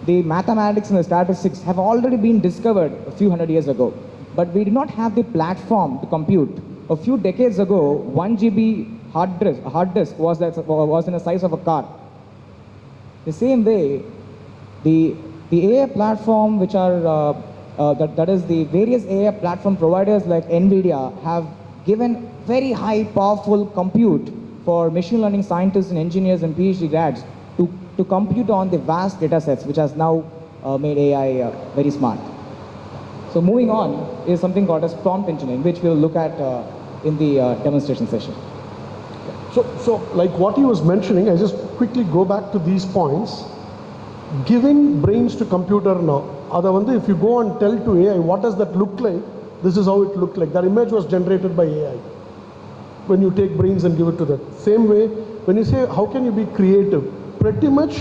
the mathematics and the statistics have already been discovered a few hundred years ago, but we did not have the platform to compute. A few decades ago, 1 GB hard disk was in the size of a car. The same way, the AI platform, which are that is the various AI platform providers like NVIDIA, have given very high powerful compute for machine learning scientists and engineers and PhD grads to compute on the vast data sets, which has now made AI very smart. So moving on is something called as prompt engineering, which we'll look at in the demonstration session. So like what he was mentioning, I just quickly go back to these points. Giving brains to computer now. If you go and tell to AI, what does that look like? This is how it looked like. That image was generated by AI. When you take brains and give it to that. Same way, when you say, how can you be creative? Pretty much,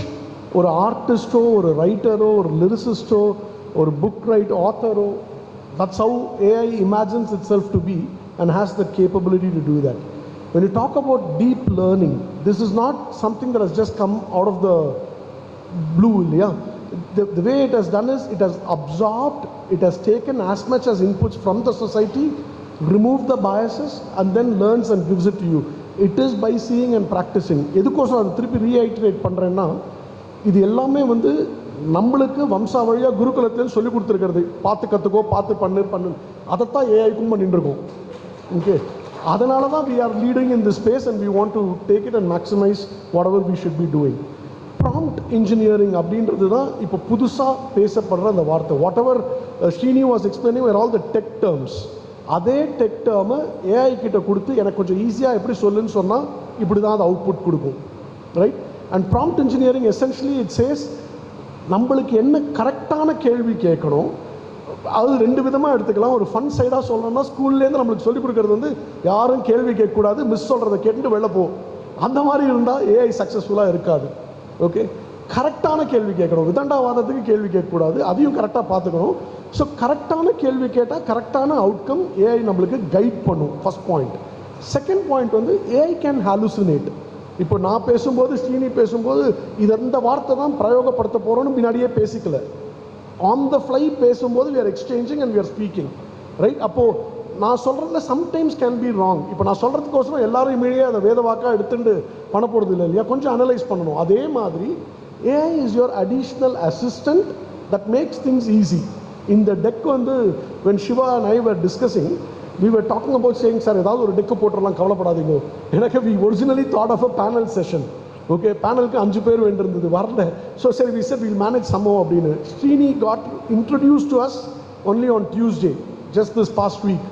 or an artist, or a writer, or a lyricist, or a book writer, author, that's how AI imagines itself to be and has the capability to do that. When you talk about deep learning, this is not something that has just come out of the blue. Yeah? The way it has done is, it has absorbed, it has taken as much as inputs from the society, removed the biases, and then learns and gives it to you. It is by seeing and practicing. எதுக்கோசம் அதை திருப்பி ரீஐட்ரேட் பண்ணுறேன்னா, இது எல்லாமே நம்மளுக்கு வம்சாவழியாக குருகுலத்தில் சொல்லி கொடுத்துருக்கிறது. பார்த்து கற்றுக்கோ, பார்த்து பண்ணு அதைத்தான் ஏஐக்கும் பண்ணிட்டு இருக்கோம். ஓகே, அதனால தான் we are leading in this space and we want to take it and maximize whatever we should be doing. Prompt engineering அப்படின்றது தான் இப்போ புதுசாக பேசப்படுற அந்த வார்த்தை. Whatever Srini was explaining were all the tech terms. அதே tech டேர்மை AI கிட்ட கொடுத்து எனக்கு கொஞ்சம் ஈஸியாக எப்படி சொல்லுன்னு சொன்னால் இப்படி தான் அது அவுட்புட் கொடுக்கும். Right? And prompt engineering essentially it chase நம்மளுக்கு என்ன கரெக்டான கேள்வி கேட்கணும், அது ரெண்டு விதமாக எடுத்துக்கலாம். ஒரு ஃபன் சைடாக சொல்லணும்னா, ஸ்கூல்லேருந்து நம்மளுக்கு சொல்லிக் கொடுக்குறது வந்து யாரும் கேள்வி கேட்கக்கூடாது, மிஸ் சொல்கிறத கேட்டுட்டு வெளில போ, அந்த மாதிரி இருந்தால் ஏஐ சக்ஸஸ்ஃபுல்லாக இருக்காது. ஓகே, கரெக்டான கேள்வி கேட்கணும், விதண்டாவாதத்துக்கு கேள்வி கேட்கக்கூடாது, அதையும் கரெக்டாக பார்த்துக்கணும். ஸோ கரெக்டான கேள்வி கேட்டால் கரெக்டான அவுட்கம் ஏஐ நம்மளுக்கு கைட் பண்ணும், ஃபஸ்ட் பாயிண்ட். செகண்ட் பாயிண்ட் வந்து ஏஐ கேன் ஹாலுசினேட். இப்போ நான் பேசும்போது, ஸ்ரீனி பேசும்போது, இந்த வார்த்தை தான் பிரயோகப்படுத்த போகிறோன்னு முன்னாடியே பேசிக்கல, ஆன் த ஃப்ளை பேசும்போது we are exchanging and we are speaking, right? அப்போது நான் சொல்கிறதுல சம்டைம்ஸ் கேன் பி ராங். இப்போ நான் சொல்கிறதுக்கோசரம் எல்லாரும் இமீடியாக அதை வேத வாக்காக எடுத்துட்டு பண்ண போகிறது இல்லை இல்லையா, கொஞ்சம் அனலைஸ் பண்ணணும். அதே மாதிரி AI is your additional assistant that makes things easy. இந்த டெக் வந்து when Shiva and I were discussing, we were talking about saying, sir ஏதாவது ஒரு டெக்கு போட்டுடலாம், கவலைப்படாதீங்க. எனக்கு we originally thought of a panel session. Okay, பேனலுக்கு 5 பேர் வேண்டியிருந்தது, வரல. ஸோ சரி, we said we'll manage somehow அப்படின்னு. Srini got introduced to us only on Tuesday, just this past week.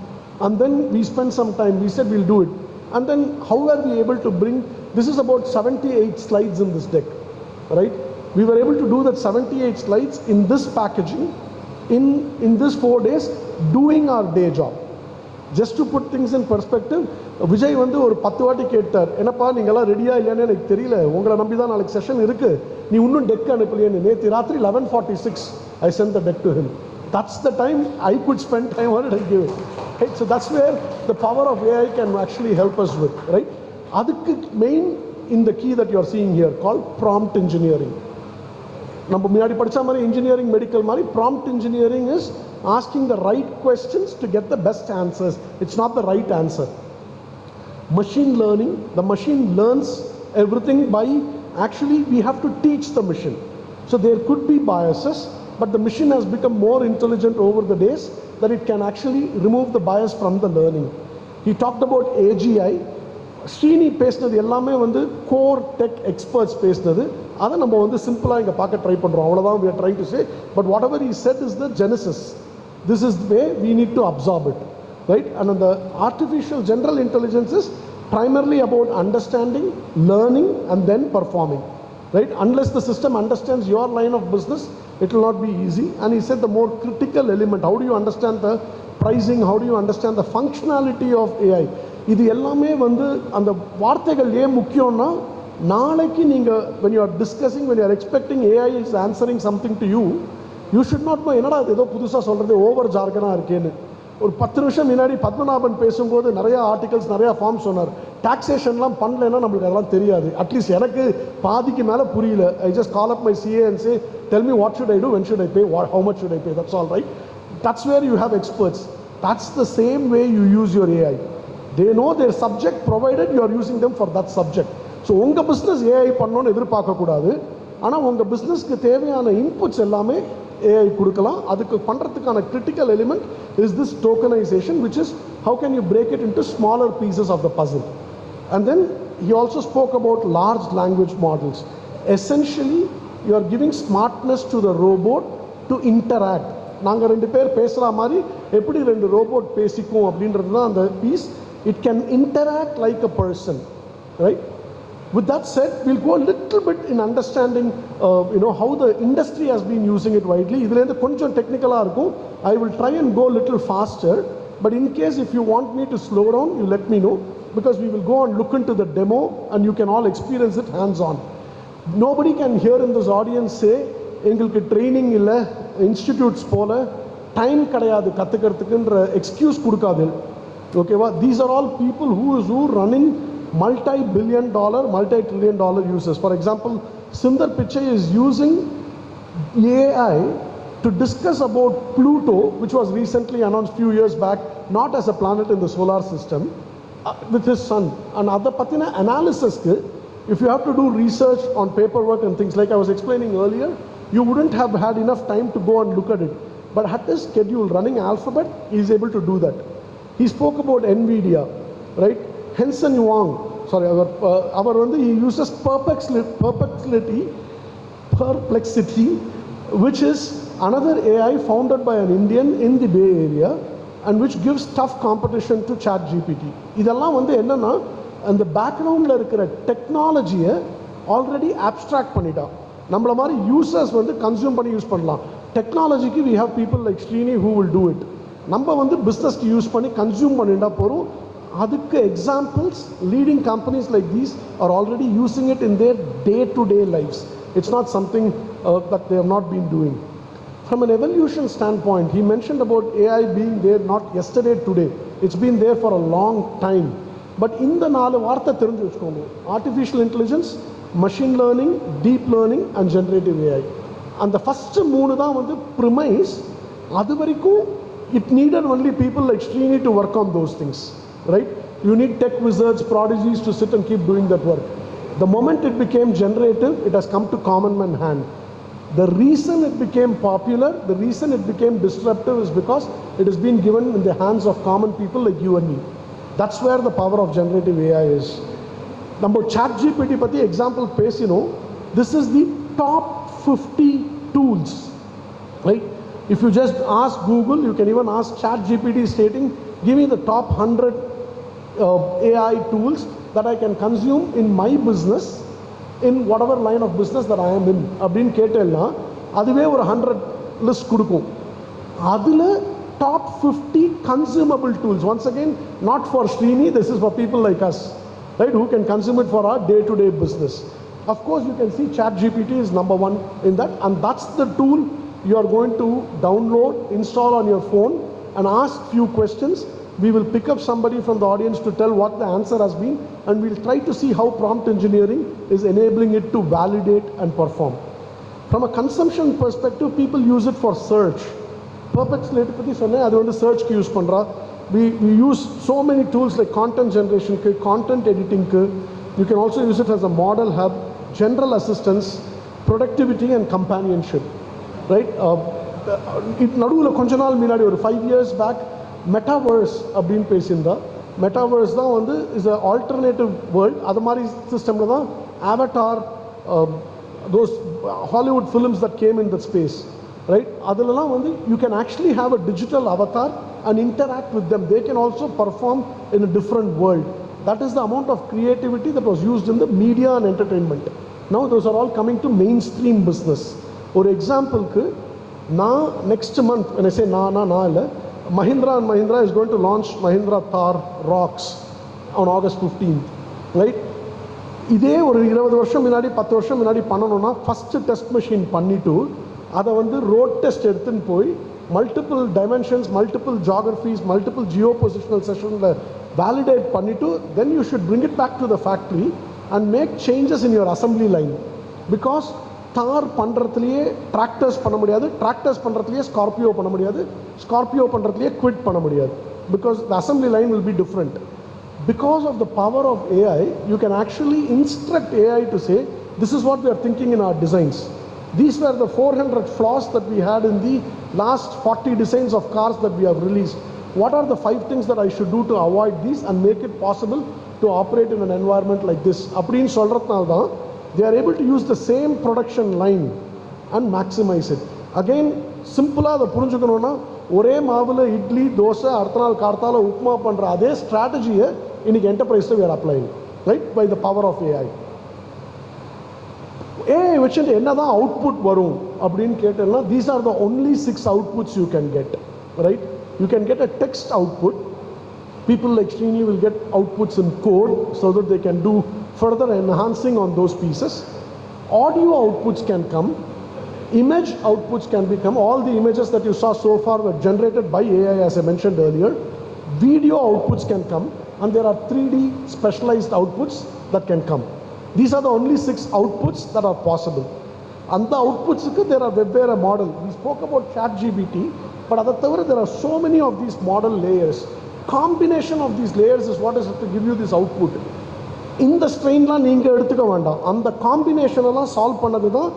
And then we spent some time, we said we'll do it. And then how were we able to bring, this is about 78 slides in this deck, right? We were able to do that 78 slides in this packaging, in this 4 days, doing our day job. Just to put things in perspective, Vijay வந்து ஒரு 10 வாட்டி கேட்டார், என்னப்பா நீங்களாம் ரெடியா இல்லைன்னு எனக்கு தெரியல, உங்களை நம்பி தான் நாளைக்கு செஷன் இருக்குது, நீ இன்னும் டெக் அனுப்பலையேன்னு. நேற்று ராத்திரி 11:46 I sent the deck to him. That's the time I could spend time on it and give it, right? So that's where the power of AI can actually help us with, right? அதுக்கு main இந்த key that you are seeing here called prompt engineering. நம்ம முன்னாடி படித்த மாதிரி engineering, medical மாதிரி prompt engineering is asking the right questions to get the best answers. It's not the right answer. Machine learning, the machine learns everything by, actually we have to teach the machine. So there could be biases, but the machine has become more intelligent over the days that it can actually remove the bias from the learning. He talked about AGI. Srini பேசினது எல்லாமே வந்து core tech experts பேசினது, அதை நம்ம வந்து சிம்பிளாக இங்கே பார்க்க ட்ரை பண்ணுறோம், அவ்வளோதான் we are trying to say. But whatever he said is the genesis. This is the way we need to absorb it, right? And the artificial general intelligence is primarily about understanding, learning, and then performing, right? Unless the system understands your line of business, it will not be easy. And he said the more critical element, how do you understand the pricing, how do you understand the functionality of AI? இது எல்லாமே வந்து அந்த வார்த்தைகள் ஏன் முக்கியம்னா, நாளைக்கு நீங்கள் when you are discussing, when you are expecting AI is answering something to you, you should not know என்னடா அது ஏதோ புதுசாக சொல்கிறது, ஓவர் ஜார்கனாக இருக்கேன்னு. ஒரு 10 நிமிஷம் முன்னாடி பத்மநாபன் பேசும்போது நிறையா ஆர்டிகல்ஸ், நிறையா ஃபார்ம் சொன்னார். டாக்ஸேஷன்லாம் பண்ணலைன்னா நம்மளுக்கு அதெல்லாம் தெரியாது. அட்லீஸ்ட் எனக்கு பாதிக்கு மேலே புரியல. I just call up my CA and say, tell me what should I do, when should I pay, how much should I pay, that's all, right? That's where you have experts. That's the same way you use your AI. They know their subject, provided you are using them for that subject. So உங்கள் business AI பண்ணணும்னு எதிர்பார்க்கக்கூடாது, ஆனால் உங்கள் பிஸ்னஸ்க்கு தேவையான inputs எல்லாமே AI கொடுக்கலாம். அதுக்கு பண்ணுறதுக்கான critical element is this tokenisation, which is how can you break it into smaller pieces of the puzzle. And then he also spoke about large language models. Essentially you are giving smartness to the robot to interact. நாங்கள் 2 பேர் பேசுகிற மாதிரி எப்படி 2 robot பேசிக்கும் அப்படின்றது தான் அந்த piece. It can interact like a person, right? With that said, we'll go a little bit in understanding how the industry has been using it widely. இதுலேருந்து கொஞ்சம் டெக்னிக்கலாக இருக்கும். I will try and go a little faster, but in case if you want me to slow down, you let me know, because we will go and look into the demo and you can all experience it hands on. Nobody can hear in this audience say, எங்களுக்கு training இல்லை, institutes போல time கிடையாது கற்றுக்கிறதுக்குன்ற excuse கொடுக்காது. ஓகேவா? These are all people who running multi-billion dollar, multi-trillion dollar users. For example, Sundar Pichai is using AI to discuss about Pluto, which was recently announced few years back, not as a planet in the solar system, with his son. And other pathina analysis, if you have to do research on paperwork and things, like I was explaining earlier, you wouldn't have had enough time to go and look at it. But at his schedule running Alphabet, he is able to do that. He spoke about NVIDIA, right? Henson Huang, sorry, he uses perplexity, which is another AI founded by an Indian in the Bay Area, and which gives tough competition to ChatGPT. இதெல்லாம் வந்து என்னன்னா, அந்த பேக்ரவுண்டில் இருக்கிற டெக்னாலஜியை already abstract பண்ணிட்டான். நம்மள மாதிரி யூசர்ஸ் வந்து கன்சியூம் பண்ணி யூஸ் பண்ணலாம். டெக்னாலஜிக்கு we have people like Srini who will do it. நம்ம வந்து பிஸ்னஸ்க்கு யூஸ் பண்ணி கன்சியூம் பண்ணிட்டா போகிறோம். அதுக்கு examples leading companies like these are already using it in their day to day lifes. It's not something that they have not been doing. From an evolution standpoint, he mentioned about AI being there not yesterday, today. It's been there for a long time. But in the 4 வார்த்தை தெரிஞ்சு வச்சுக்கோங்க. Artificial intelligence, machine learning, deep learning and generative AI. And the first 3 தான் வந்து premise. அது வரைக்கும் it needed only people like Srini to work on those things, right? You need tech wizards, prodigies to sit and keep doing that work. The moment it became generative, it has come to common man hand. The reason it became popular, the reason it became disruptive is because it has been given in the hands of common people like you and me. That's where the power of generative AI is. Number ChatGPT pati example பேசினோம். This is the top 50 tools, right? If you just ask Google, you can even ask ChatGPT stating, give me the top 100 AI tools that I can consume in my business, in whatever line of business that I am in. அப்படின்னு கேட்டேன்னா அதுவே ஒரு 100 list கொடுக்கும். அதில் top 50 consumable tools. Once again, not for Srini, this is for people like us, right, who can consume it for our day-to-day business. Of course, you can see ChatGPT is number 1 in that, and that's the tool you are going to download, install on your phone and ask few questions. We will pick up somebody from the audience to tell what the answer has been, and we'll try to see how prompt engineering is enabling it to validate and perform. From a consumption perspective, people use it for search. Perfect Slate பத்தி சொன்னேன், அது வந்து சர்ச்க்கு use பண்ணுறா. We use so many tools like content generation, content editing. You can also use it as a model hub, general assistance, productivity and companionship, right? நடுவில் கொஞ்ச நாள் முன்னாடி ஒரு 5 years back மெட்டாவர்ஸ் அப்படின்னு பேசியிருந்தா. மெட்டாவர்ஸ் தான் வந்து இஸ் அ ஆல்டர்னேட்டிவ் வேர்ல்ட். அது மாதிரி சிஸ்டமில் தான் Avatar, those Hollywood films that came in the space, right? அதிலலாம் வந்து you can actually have a digital avatar and interact with them. They can also perform in a different world. That is the amount of creativity that was used in the media and entertainment. Now those are all coming to mainstream business. ஒரு எக்ஸாம்பிளுக்கு, நான் next month, when I say நான் இல்லை, Mahindra & Mahindra is going to launch Mahindra Thar Rocks on August 15th, right? இதே ஒரு 20 வருஷம் முன்னாடி 10 வருஷம் முன்னாடி பண்ணணும்னா ஃபஸ்ட்டு டெஸ்ட் மெஷின் பண்ணிவிட்டு அதை வந்து ரோட் டெஸ்ட் எடுத்துன்னு போய் multiple dimensions, multiple geographies, multiple geo positional செஷனில் validate பண்ணிட்டு then you should bring it back to the factory and make changes in your assembly line. Because தார் பண்ணுறதுலையே டிராக்டர்ஸ் பண்ண முடியாது, டிராக்டர்ஸ் பண்ணுறதுலையே ஸ்கார்பியோ பண்ண முடியாது, ஸ்கார்பியோ பண்ணுறதுலையே குவிட் பண்ண முடியாது. Because the assembly line will be different. Because of the power of AI, you can actually instruct AI to say, this is what we are thinking in our designs. These were the 400 flaws that we had in the last 40 designs of cars that we have released. What are the 5 things that I should do to avoid these and make it possible to operate in an environment like this? அப்படின்னு சொல்கிறதுனால தான் they are able to use the same production line and maximize it. Again, சிம்பிளாக அதை புரிஞ்சுக்கணுன்னா, ஒரே மாவில் இட்லி தோசை அடுத்த நாள் கார்த்தால உப்புமா பண்ணுற அதே ஸ்ட்ராட்டஜியை இன்னைக்கு என்டர்பிரைஸில் we are applying, right, by the power of AI. AI வச்சுட்டு என்ன தான் அவுட்புட் வரும் அப்படின்னு கேட்டேன்னா, these are the only 6 outputs you can get, right? You can get a text output. People like Srini will get outputs in code so that they can do further enhancing on those pieces. Audio outputs can come. Image outputs can become. All the images that you saw so far were generated by AI, as I mentioned earlier. Video outputs can come, and there are 3D specialized outputs that can come. These are the only 6 outputs that are possible. And the outputs, there are வெவ்வேறு model. We spoke about ChatGPT. But அதை தவிர there are so many of these model layers. Combination of these layers is what is to give you this output. இந்த ஸ்ட்ரெயின்லாம் நீங்கள் எடுத்துக்க வேண்டாம். அந்த காம்பினேஷனெல்லாம் solve பண்ணது தான்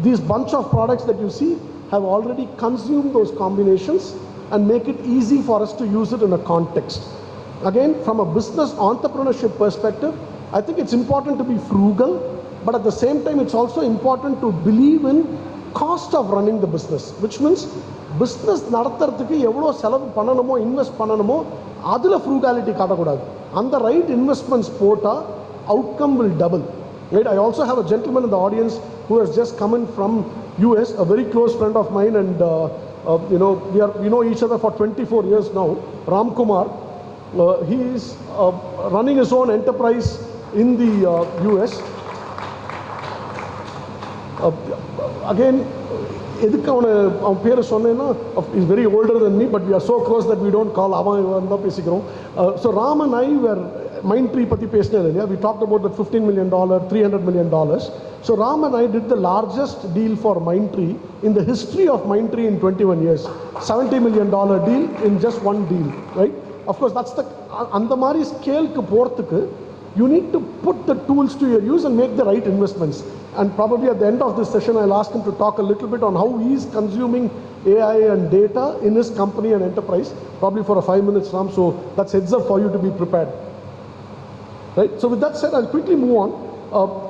these bunch of products that you see have already consumed those combinations and make it easy for us to use it in a context. Again, from a business entrepreneurship perspective, I think it's important to be frugal, but at the same time it's also important to believe in cost of running the business, which means business நடத்துறதுக்கு எவ்வளோ செலவு பண்ணணுமோ, invest பண்ணணுமோ, அதில் ஃப்ரூகாலிட்டி காட்டக்கூடாது. அந்த right investments போட்டால் outcome will double. Right? I also have a gentleman in the audience who has just come in from US, a very close friend of mine, and we know each other for 24 years now. Ram Kumar, he is running his own enterprise in the US. Again, எதுக்கு அவன் பேரை சொன்னேன்னா, is very older then me, but we are so close that we don't call அவன் தான் பேசிக்கிறோம். So Ram and I were Mindtree பற்றி பேசினது இல்லையா, we talked about that $15 million, $300 million. So Ram and I did the largest deal for Mindtree in the history of Mindtree in 21 years. $70 million deal in just one deal, right? Of course, that's the, அந்த மாதிரி ஸ்கேலுக்கு போகிறதுக்கு you need to put the tools to your use and make the right investments. And probably at the end of this session, I'll ask him to talk a little bit on how he is consuming AI and data in his company and enterprise, probably for a 5 minutes, Ram. So that's heads up for you to be prepared. Right? So with that said, I'll quickly move on.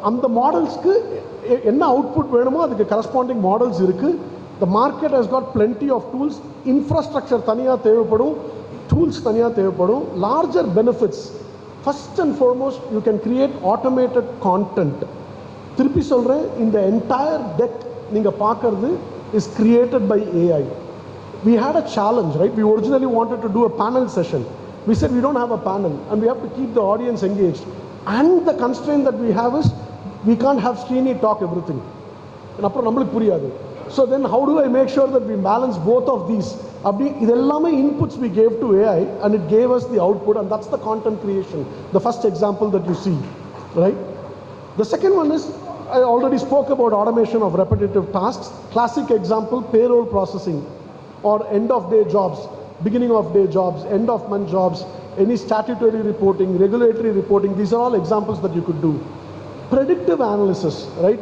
அந்த மாடல்ஸ்க்கு என்ன output வேணுமோ அதுக்கு corresponding models இருக்குது. The market has got plenty of tools. Infrastructure தனியாக தேவைப்படும், tools தனியாக தேவைப்படும். Larger benefits. First and foremost, you can create automated content. திருப்பி சொல்கிறேன், இந்த entire deck நீங்கள் பார்க்கறது is created by AI. We had a challenge, right? We originally wanted to do a panel session. We said we don't have a panel and we have to keep the audience engaged. And the constraint that we have is we can't have Srini talk everything. And அப்புறம் நம்மளுக்கு புரியாது. So then how do I make sure that we balance both of these? அப்படி இதெல்லாமே inputs we gave to AI and it gave us the output, and that's the content creation. The first example that you see, right? The second one is, I already spoke about automation of repetitive tasks. Classic example, payroll processing or end of day jobs, beginning of day jobs, end of month jobs, any statutory reporting, regulatory reporting. These are all examples that you could do. Predictive analysis, right?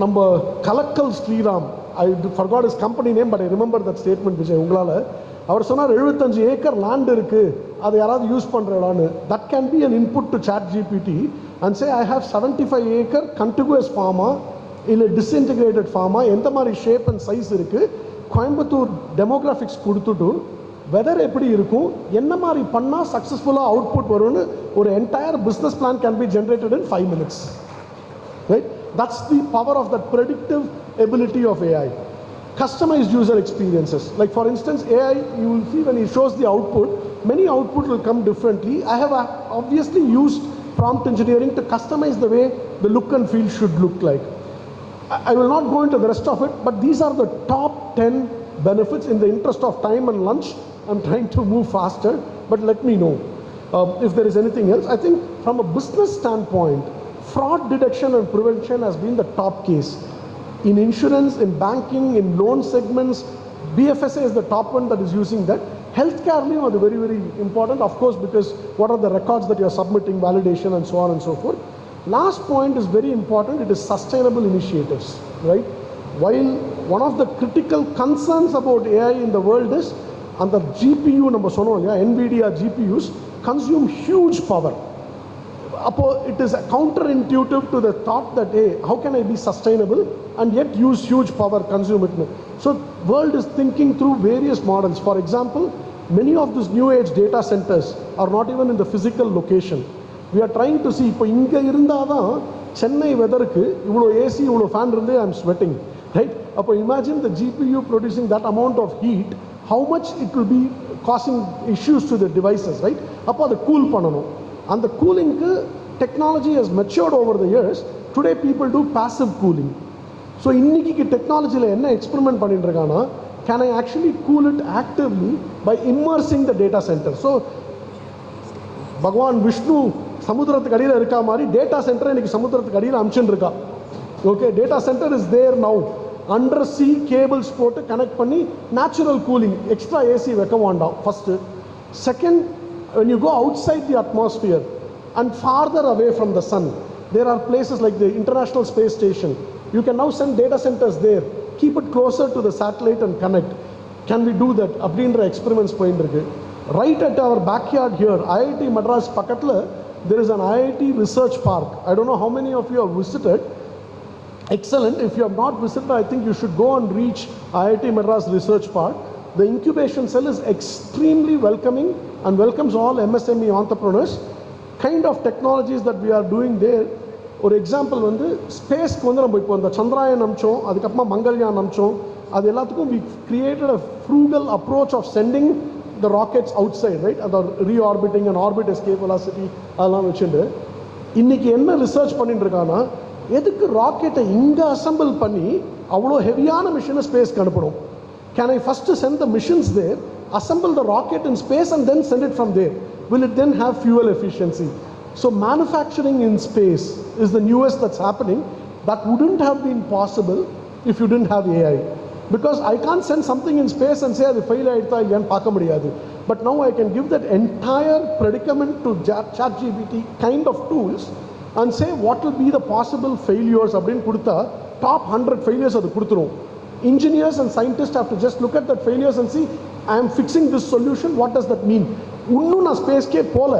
Number Kalakkal Sriram, I forgot his company name, but I remember that statement. Vijay ungalaala அவர் சொன்னார் 75 acre land இருக்கு, அதை யாராவது use பண்றடான்னு. That can be an input to chat GPT and say I have 75 acre contiguous farm இல்ல disintegrated farm, எந்த மாதிரி shape and size இருக்கு, Coimbatore demographics கொடுத்துட்டு weather எப்படி இருக்கும், என்ன மாதிரி பண்ணால் சக்ஸஸ்ஃபுல்லாக அவுட்புட் வரும்னு ஒரு entire business plan can be generated in 5 minutes. Right? That's the power of that predictive ability of AI. Customized user experiences. Like for instance, AI, you will see when it shows the output, many output will come differently. I have obviously used prompt engineering to customize the way the look and feel should look like. I will not go into the rest of it, but these are the top 10 benefits. In the interest of time and lunch, I'm trying to move faster, but let me know if there is anything else. I think from a business standpoint, fraud detection and prevention has been the top case. In insurance, in banking, in loan segments, BFSA is the top one that is using that. Healthcare are very, very important, of course, because what are the records that you are submitting, validation, and so on and so forth. Last point is very important. It is sustainable initiatives, right? While one of the critical concerns about AI in the world is, and the GPU, NVIDIA GPUs consume huge power. It is counterintuitive to the thought that, hey, how can I be sustainable and yet use huge power, consume it? So world is thinking through various models. For example, many of these new age data centers are not even in the physical location. We are trying to see, இப்போ இங்கே இருந்தால் தான் சென்னை வெதருக்கு இவ்வளோ AC இவ்வளோ fan இருந்து I am sweating, right? அப்போ imagine the GPU producing that amount of heat, how much it will be causing issues to the devices, right? அப்போ அதை கூல் பண்ணணும். அந்த கூலிங்க்கு technology has matured over the years. Today people do passive cooling. So இன்னைக்கு டெக்னாலஜியில் என்ன experiment பண்ணிட்டு இருக்கான்னா, can I actually cool it actively by immersing the data center. So Bhagwan Vishnu சமுத்திரத்துக்கு அடியில் இருக்கா மாதிரி டேட்டா சென்டர் இன்னைக்கு சமுத்திரத்துக்கு அடியில் அமிச்சுட்டு இருக்கா. Okay, data center is there now. Under sea cables போட்டு கனெக்ட் பண்ணி நேச்சுரல் கூலிங், எக்ஸ்ட்ரா ஏசி வைக்க வேண்டாம் first. Second, when you go outside the atmosphere and farther away from the sun, there are places like the International Space Station. You can now send data centers there, keep it closer to the satellite and connect. Can we do that? அப்படின்ற experiments போயிட்டு இருக்கு. Right at our backyard here, IIT Madras பக்கத்தில் there is an IIT research park. I don't know how many of you have visited. Excellent. If you have not visited, I think you should go and reach IIT Madras research park. The incubation cell is extremely welcoming and welcomes all MSME entrepreneurs. Kind of technologies that we are doing there, ஒரு example வந்து ஸ்பேஸ்க்கு வந்து நம்ம இப்போ இந்த சந்திராயன் அமிச்சோம், அதுக்கப்புறமா மங்கள்யான் அமிச்சோம். அது எல்லாத்துக்கும் we created a frugal approach of sending the rockets outside, right? அந்த reorbiting and orbit escape velocity அதெல்லாம் வச்சுட்டு இன்னைக்கு என்ன ரிசர்ச் பண்ணிட்டு இருக்கான்னா, எதுக்கு ராக்கெட்டை இங்கே அசம்பிள் பண்ணி அவ்வளோ ஹெவியான மிஷினை ஸ்பேஸ்க்கு அனுப்பணும்? Can I first sent the machines there, assemble the rocket in space and then send it from there? Will it then have fuel efficiency? So manufacturing in space is the newest that's happening. That wouldn't have been possible if you didn't have AI. Because I can't send something in space and say அது fail ஆகிடுதா இல்லையான்னு பார்க்க முடியாது. But now I can give that entire predicament to ChatGPT kind of tools and say what will be the possible failures அப்படின்னு கொடுத்தா top 100 failures அது கொடுத்துரும். Engineers and scientists have to just look at that failures and see, I am fixing this solution, what does that mean? இன்னும் நான் ஸ்பேஸ்க்கே போல,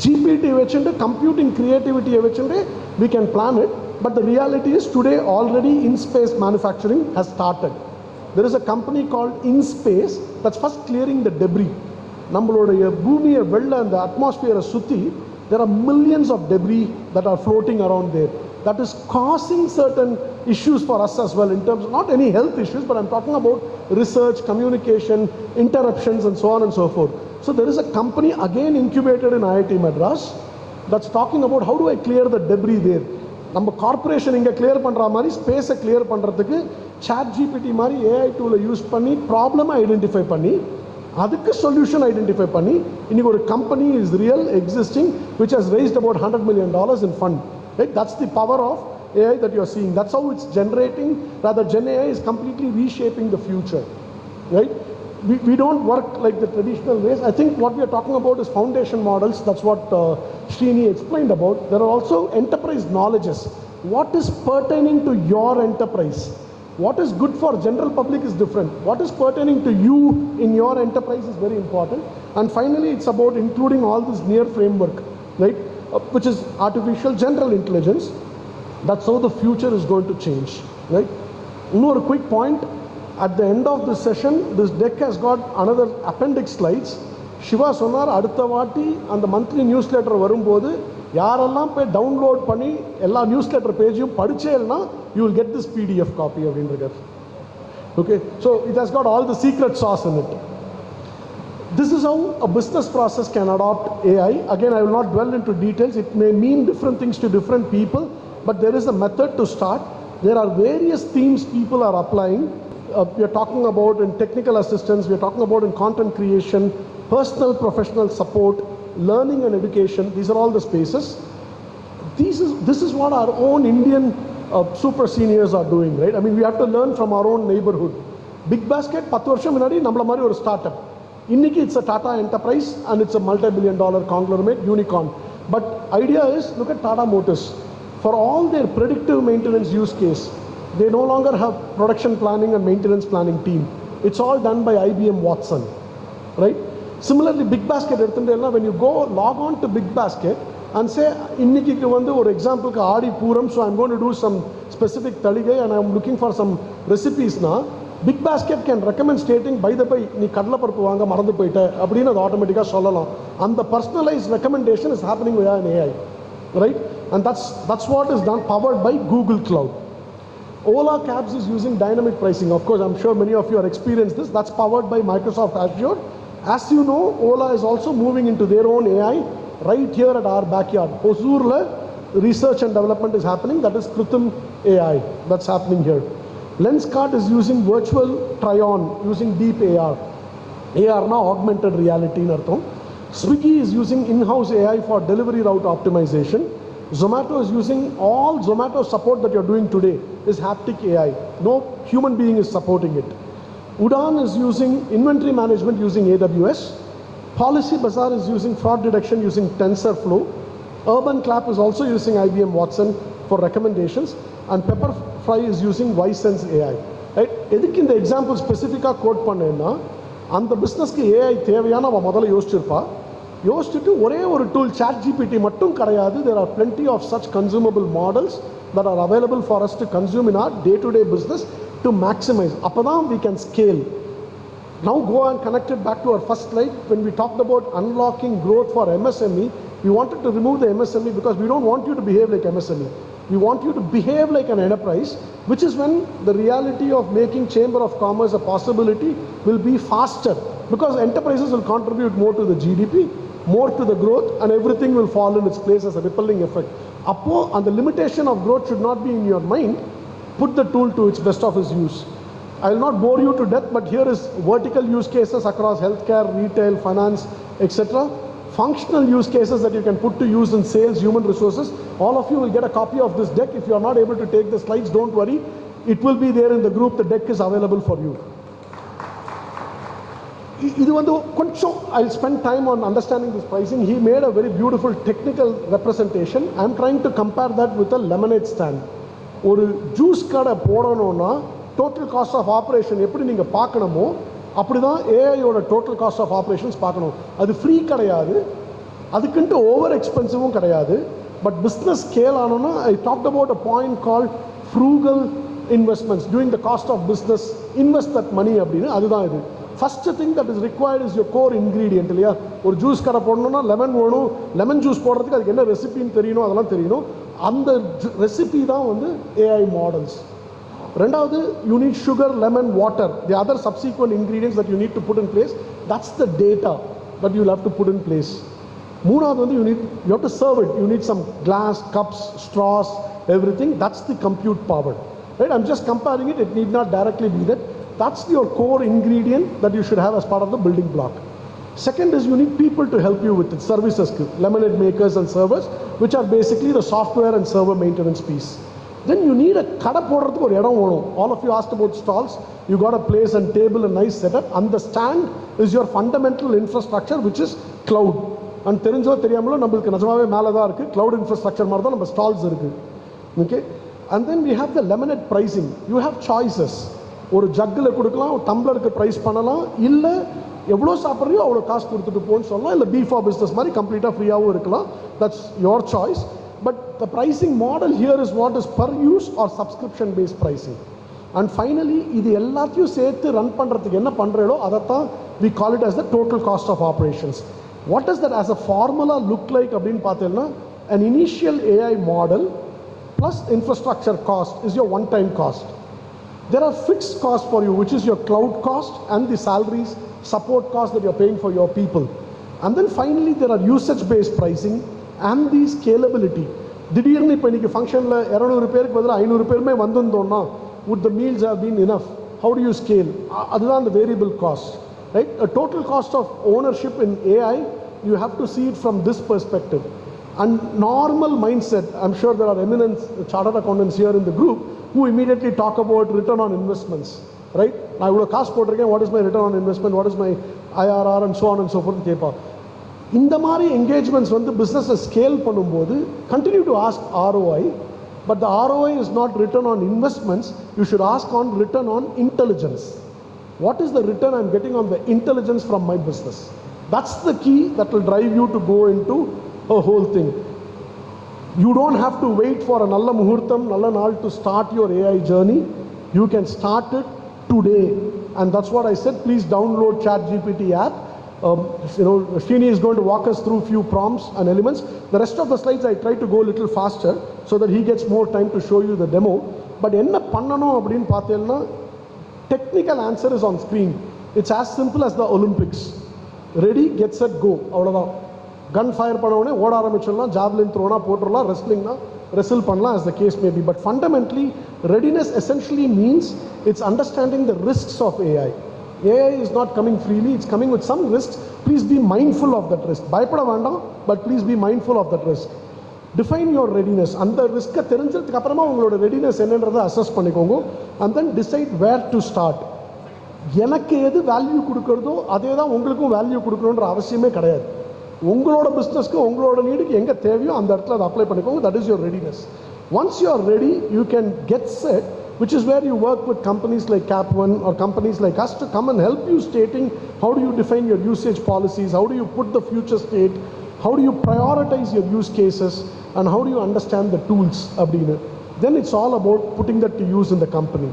GPT வச்சுட்டு computing கிரியேட்டிவிட்டியை வச்சுட்டு we can plan it. But the reality is today already in space manufacturing has started. There is a company called InSpace that's first clearing the debris. நம்மளுடைய பூமியை வெள்ள அந்த அட்மாஸ்பியரை சுற்றி there are millions of debris that are floating around there. That is causing certain issues for us as well in terms of not any health issues, but I'm talking about research, communication, interruptions and so on and so forth. So there is a company again incubated in IIT Madras that's talking about how do I clear the debris there. நம்ம corporation இங்கே clear பண்ணுற மாதிரி ஸ்பேஸை clear பண்ணுறதுக்கு ChatGPT மாதிரி AI டூலை use பண்ணி ப்ராப்ளமை identify பண்ணி அதுக்கு சொல்யூஷன் ஐடென்டிஃபை பண்ணி இன்னைக்கு ஒரு company is real existing which has raised about $100 million in fund. Right? That's the power of AI that you're seeing. That's how it's generating, rather Gen AI is completely reshaping the future. Right? We don't work like the traditional ways. I think what we are talking about is foundation models. That's what Srini explained about. There are also enterprise knowledges. What is pertaining to your enterprise? What is good for general public is different. What is pertaining to you in your enterprise is very important. And finally, it's about including all this near framework, right? Which is artificial general intelligence. That's how the future is going to change, right? Another quick point. At the end of this session, this deck has got another appendix slides. Shiva சொன்னார் அடுத்த வாட்டி அந்த monthly news letter வரும்போது யாரெல்லாம் போய் download பண்ணி எல்லா newsletter பேஜையும் படிச்சேன்னா you will get this PDF copy அப்படின்றார். Okay, so it has got all the secret sauce in it. This is how a business process can adopt AI. Again, I will not dwell into details. It may mean different things to different people, but there is a method to start. There are various themes people are applying. We are talking about in technical assistance, we are talking about in content creation, personal professional support, learning and education. These are all the spaces. This is what our own Indian super seniors are doing, right? I mean, we have to learn from our own neighborhood. Big Basket 10 வருஷம் முன்னாடி நம்மள மாதிரி ஒரு start up, இன்னைக்கு it's a Tata enterprise and it's a multi-billion-dollar conglomerate unicorn. But idea is, look at Tata Motors. For all their predictive maintenance use case, they no longer have production planning and maintenance planning team. It's all done by IBM Watson, right? Similarly, Big Basket எடுத்துட்டேன்னா when you go log on to Big Basket and say இன்னைக்கு வந்து ஒரு எக்ஸாம்பிளுக்கு ஆடி Pooram, so I'm going to do some specific தளிகை and I'm looking for some recipes na, Big Basket can recommend stating by the by நீ கடலைப்பருப்பு வாங்க மறந்து போயிட்ட அப்படின்னு அது ஆட்டோமேட்டிக்காக சொல்லலாம். அந்த personalized recommendation is happening via an AI, right? And that's what is done, powered by Google Cloud. Ola Cabs is using dynamic pricing. Of course, I'm sure many of you are experienced this. That's powered by Microsoft Azure. As you know, Ola is also moving into their own AI right here at our backyard. Hosurla, research and development is happening. That is Kritim AI. That's happening here. Lenskart is using virtual try-on, using deep AR. AR now augmented reality in artham. Swiggy is using in-house AI for delivery route optimization. Zomato is using all Zomato support that you're doing today is haptic AI. No human being is supporting it. Udaan is using inventory management using AWS. Policy Bazaar is using fraud detection using TensorFlow. Urban Clap is also using IBM Watson for recommendations. And Pepperfry is using Visense AI. Right? எதுக்கு இந்த example ஸ்பெசிஃபிக்காக code பண்ணேன்னா, அந்த பிஸ்னஸ்க்கு AI தேவையான அவன் முதல்ல யோசிச்சிருப்பா. யோசிச்சுட்டு ஒரே ஒரு டூல் ChatGPT மட்டும் கிடையாது. There are plenty of such consumable models that are available for us to consume in our day-to-day business to maximize. அப்பதான் we can scale. Now go and connect it back to our first slide when we talked about unlocking growth for MSME. We wanted to remove the MSME because we don't want you to behave like MSME. We want you to behave like an enterprise, which is when the reality of making Chamber of Commerce a possibility will be faster, because enterprises will contribute more to the GDP, more to the growth, and everything will fall in its place as a rippling effect. And the limitation of growth should not be in your mind. Put the tool to its best of its use. I will not bore you to death, but here is vertical use cases across healthcare, retail, finance, etc. Functional use cases that you can put to use in sales, human resources. All of you will get a copy of this deck. If you are not able to take the slides, don't worry. It will be there in the group. The deck is available for you. I'll spend time on understanding this pricing. He made a very beautiful technical representation. I'm trying to compare that with a lemonade stand. ஒரு juice கடை போடணும்னா total cost of operation எப்படி நீங்கள் பார்க்கணுமோ அப்படி தான் ஏஐயோட total cost of operations பார்க்கணும். அது ஃப்ரீ கிடையாது, அதுக்குன்ட்டு ஓவர் எக்ஸ்பென்சிவும் கிடையாது. பட் பிஸ்னஸ் ஸ்கேல் ஆனோன்னா I talked about a point call frugal investments doing the cost of business, invest that money அப்படின்னு. அதுதான் இது. First thing that is required is your core ingredient இல்லையா. ஒரு ஜூஸ் கடை போடணும்னா லெமன் வேணும், லெமன் ஜூஸ் போடுறதுக்கு அதுக்கு என்ன ரெசிபின்னு தெரியணும், அதெல்லாம் தெரியணும். அந்த ரெசிபி தான் வந்து ஏஐ மாடல்ஸ். ரெண்டாவது, you need sugar, lemon, water, the other subsequent ingredients that you need to put in place. That's the data that you have to put in place. மூணாவது வந்து you have to serve it. You need some glass, cups, straws, everything. That's the compute power, right? I'm just comparing it. It need not directly be that. That's your core ingredient that you should have as part of the building block. Second is you need people to help you with it. Services, lemonade makers and servers, which are basically the software and server maintenance piece. Then you need a kada podradhukku or edam venum. All of you asked about stalls. You got a place and table and nice setup. And the stand is your fundamental infrastructure, which is cloud. And therinjo theriyamalo namukku najamave mela da irukku cloud infrastructure mari da நம்ம stalls irukku. Okay? And then we have the lemonade pricing. You have choices. ஒரு ஜக்கில் கொடுக்கலாம், டம்ளருக்கு price பண்ணலாம், இல்லை எவ்வளோ சாப்பிட்றியோ அவ்வளோ காசு கொடுத்துட்டு போன்னு சொல்லலாம், இல்லை b4biz மாதிரி கம்ப்ளீட்டாக ஃப்ரீயாகவும் இருக்கலாம். That's your choice. But the pricing model here is what is per use or subscription based pricing. And finally இது எல்லாத்தையும் சேர்த்து ரன் பண்ணுறதுக்கு என்ன பண்ணுறீங்களோ அதைத்தான் we call it as the total cost of operations. What is that as a formula look like அப்படின்னு பார்த்தீங்கன்னா, an initial AI model plus infrastructure cost is your one-time cost. There are fixed costs for you, which is your cloud cost and the salaries, support cost that you're paying for your people. And then finally, there are usage-based pricing and the scalability. திடீர்னு இப்போ இன்றைக்கி ஃபங்க்ஷனில் 200 பேருக்கு பதிலாக 500 பேருமே வந்திருந்தோன்னா, would the meals have been enough? How do you scale? அதுதான் the variable cost, right? A total cost of ownership in AI, you have to see it from this perspective. And normal mindset, I'm sure there are eminent chartered accountants here in the group who immediately talk about return on investments, right? நான் இவ்வளோ காசு போட்டிருக்கேன், what is my return on investment, what is my IRR and so on and so forth கேட்பா. இந்த மாதிரி engagements வந்து பிஸ்னஸை scale பண்ணும்போது continue to ask ROI, but the ROI is not return on investments. You should ask on return on intelligence. What is the return I'm getting on the intelligence from my business? That's the key that will drive you to go into a whole thing. You don't have to wait for a nalla muhurtham, nalla naal to start your AI journey. You can start it today. And that's what I said. Please download ChatGPT app. Srini is going to walk us through few prompts and elements. The rest of the slides I try to go a little faster so that he gets more time to show you the demo. But enna pannanum appdin paathelna, technical answer is on screen. It's as simple as the Olympics. Ready, get set, go. Avladha. Gun fire பண்ண உடனே ஓட ஆரம்பிச்சிடலாம், javelin Drona போட்டுடலாம், ரெஸ்லிங்னா ரெசில் பண்ணலாம், as the case may be. But fundamentally, readiness essentially means it's understanding the risks of AI. AI is not coming freely, it's coming with some risks. Please be mindful of that risk. பயப்பட வேண்டாம், but please be mindful of that risk. Define your readiness. அந்த ரிஸ்க்கை தெரிஞ்சதுக்கு அப்புறமா உங்களோட readiness என்னன்றதை assess பண்ணிக்கோங்க. And then decide where to start. எனக்கு எது வேல்யூ கொடுக்குறதோ அதே தான் உங்களுக்கும் வேல்யூ கொடுக்கணுன்ற அவசியமே கிடையாது. உங்களோட பிஸ்னஸ்க்கு உங்களோட நீடுக்கு எங்கே தேவையோ அந்த இடத்துல அதை அப்ளை பண்ணிக்கோங்க. That is your readiness. Once you are ready, you can get set, which is where you work with companies like Cap1 or companies like us to come and help you stating how do you define your usage policies, how do you put the future state, how do you prioritize your use cases, and how do you understand the tools abdinu. Then it's all about putting that to use in the company.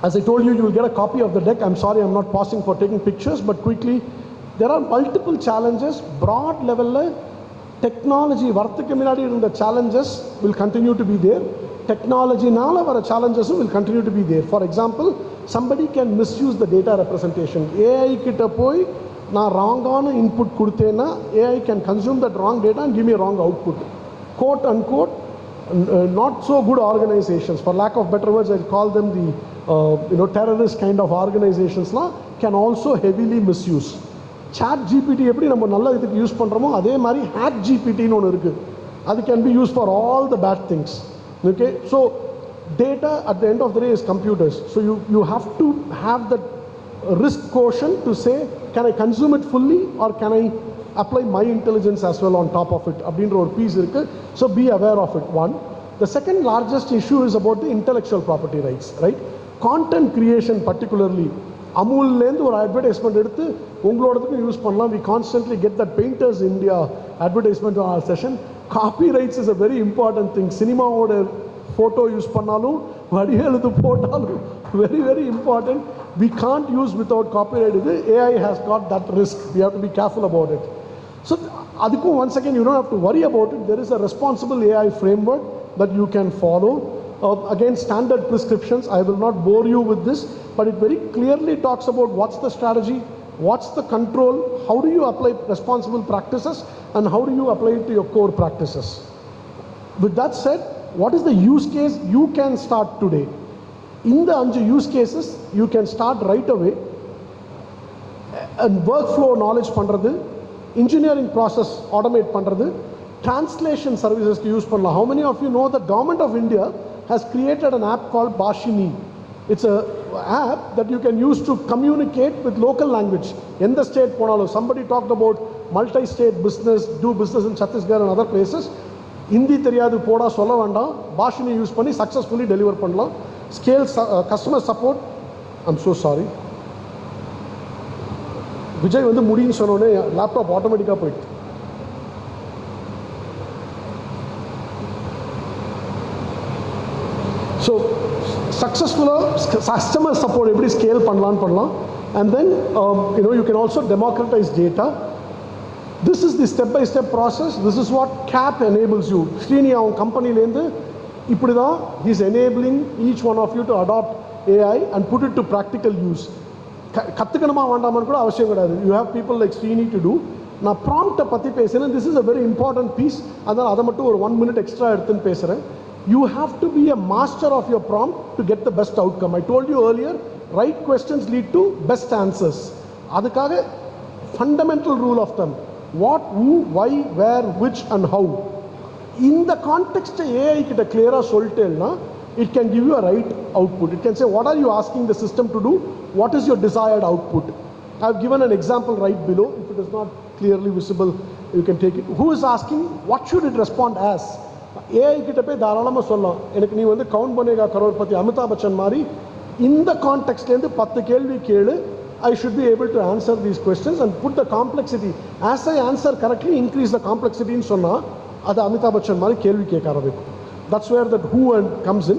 As I told you, you will get a copy of the deck. I'm sorry I'm not pausing for taking pictures, but quickly, there are multiple challenges. Broad level, Technology வரத்துக்கு முன்னாடி இருந்த challenges will continue to be there. Technology-னால வர challenges will continue to be there. For example, somebody can misuse the data representation. AI கிட்ட போய் நான் ராங்கான input கொடுத்தேன்னா AI can consume that wrong data and give me a wrong output. Quote unquote, not so good organizations, for lack of better words, I call them the terrorist kind of organizations can also heavily misuse. Chat GPT எப்படி நம்ம நல்ல இதுக்கு use பண்ணுறோமோ அதே மாதிரி hack GPTன்னு ஒன்று இருக்குது. அது can be used for all the bad things. Okay, so data at the end of the day is computers. So you have to have that risk quotient to say, can I consume it fully or can I apply my intelligence as well on top of it? அப்படின்ற ஒரு piece இருக்கு. So be aware of it. One. The second largest issue is about the intellectual property rights, right? Content creation particularly. அமுல்லேருந்து ஒரு advertisement எடுத்து உங்களோடதுக்கும் use பண்ணலாம். We constantly get that Painters India advertisement on our session. Copyrights is a very important thing. சினிமாவோட photo use பண்ணாலும் வடிவெழுத்து போட்டாலும் very very important. We can't use without copyright. AI has got that risk. We have to be careful about it. So அதுக்கும் once again you don't have to worry about it. There is a responsible AI framework that you can follow. Again, standard prescriptions. I will not bore you with this, but it very clearly talks about what's the strategy, what's the control, how do you apply responsible practices, and how do you apply it to your core practices. With that said, what is the use case you can start today? In the 5 use cases, you can start right away. And workflow knowledge பண்றது, engineering process automate பண்றது, translation services க்கு use பண்ணலாம். How many of you know that government of India has created an app called Bashini? It's a app that you can use to communicate with local language. In the state ponalo, somebody talked about multi-state business, do business in Chhattisgarh and other places. Hindi theriyadu poda solla vendam, Bashini use பண்ணி successfully deliver பண்ணலாம். Scale customer support. I'm so sorry. Vijay வந்து முடின்னு சொன்னோடனே laptop ஆட்டோமேட்டிக்காக போயிட்டு. So successful customer support எப்படி scale பண்ணலாம். And then you can also democratize data. This is the step-by-step process. This is what CAP enables you. Srini அவன் கம்பெனிலேருந்து இப்படி தான் he's enabling each one of you to adopt AI and put it to practical use. கற்றுக்கணுமா வேண்டாமான்னு கூட அவசியம் கிடையாது. You have people like Srini to do. நான் ப்ராம்ப்டை பற்றி பேசுகிறேன். This is a very important piece. அதனால் அதை மட்டும் ஒரு 1 minute எக்ஸ்ட்ரா எடுத்துன்னு பேசுகிறேன். You have to be a master of your prompt to get the best outcome. I told you earlier, right questions lead to best answers. அதுக்காக fundamental rule of thumb. What, who, why, where, which and how. In the context AI கிட்ட clear-ஆ சொல்லிட்டேன்னா it can give you a right output. It can say what are you asking the system to do, what is your desired output. I have given an example right below. If it is not clearly visible, you can take it. Who is asking, what should it respond as? AI கிட்ட போய் தாராளமாக சொல்லலாம், எனக்கு நீ வந்து count பண்ணேகா Crorepati Amitabh Bachchan மாதிரி இந்த கான்டெக்ட்லேருந்து 10 கேள்வி கேளு. I should be able to answer these questions and put the complexity. As I answer correctly, increase the complexity ன்னு சொன்னால் அது அமிதாப் பச்சன் மாதிரி கேள்வி கேட்க ஆரம்பிக்கும். That's where that who and comes in.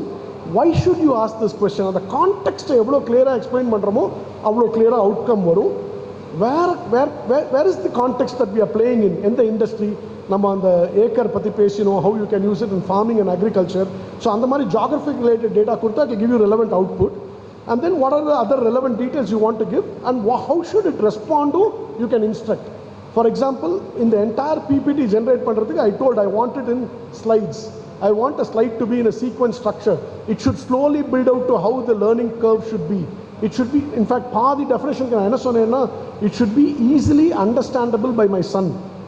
Why should you ask this question? அந்த கான்டெக்ஸ்ட்டை எவ்வளோ கிளியராக எக்ஸ்பிளைன் பண்ணுறோமோ அவ்வளோ கிளியராக அவுட்கம் வரும். Where is the context that we are playing in? எந்த இண்டஸ்ட்ரி நம்ம அந்த ஏக்கர் பற்றி பேசினோம், how you can use it in farming and agriculture. So அந்த மாதிரி geographic related data கொடுத்தா it will give you relevant output. And then what are the other relevant details you want to give and how should it respond to, you can instruct. For example, in the entire PPT generate பண்ணுறதுக்கு I told I want it in slides. I want a slide to be in a sequence structure. It should slowly build out to how the learning curve should be. It should be, in fact, பாதி definition நான் என்ன சொன்னேன்னா, it should be easily understandable by my son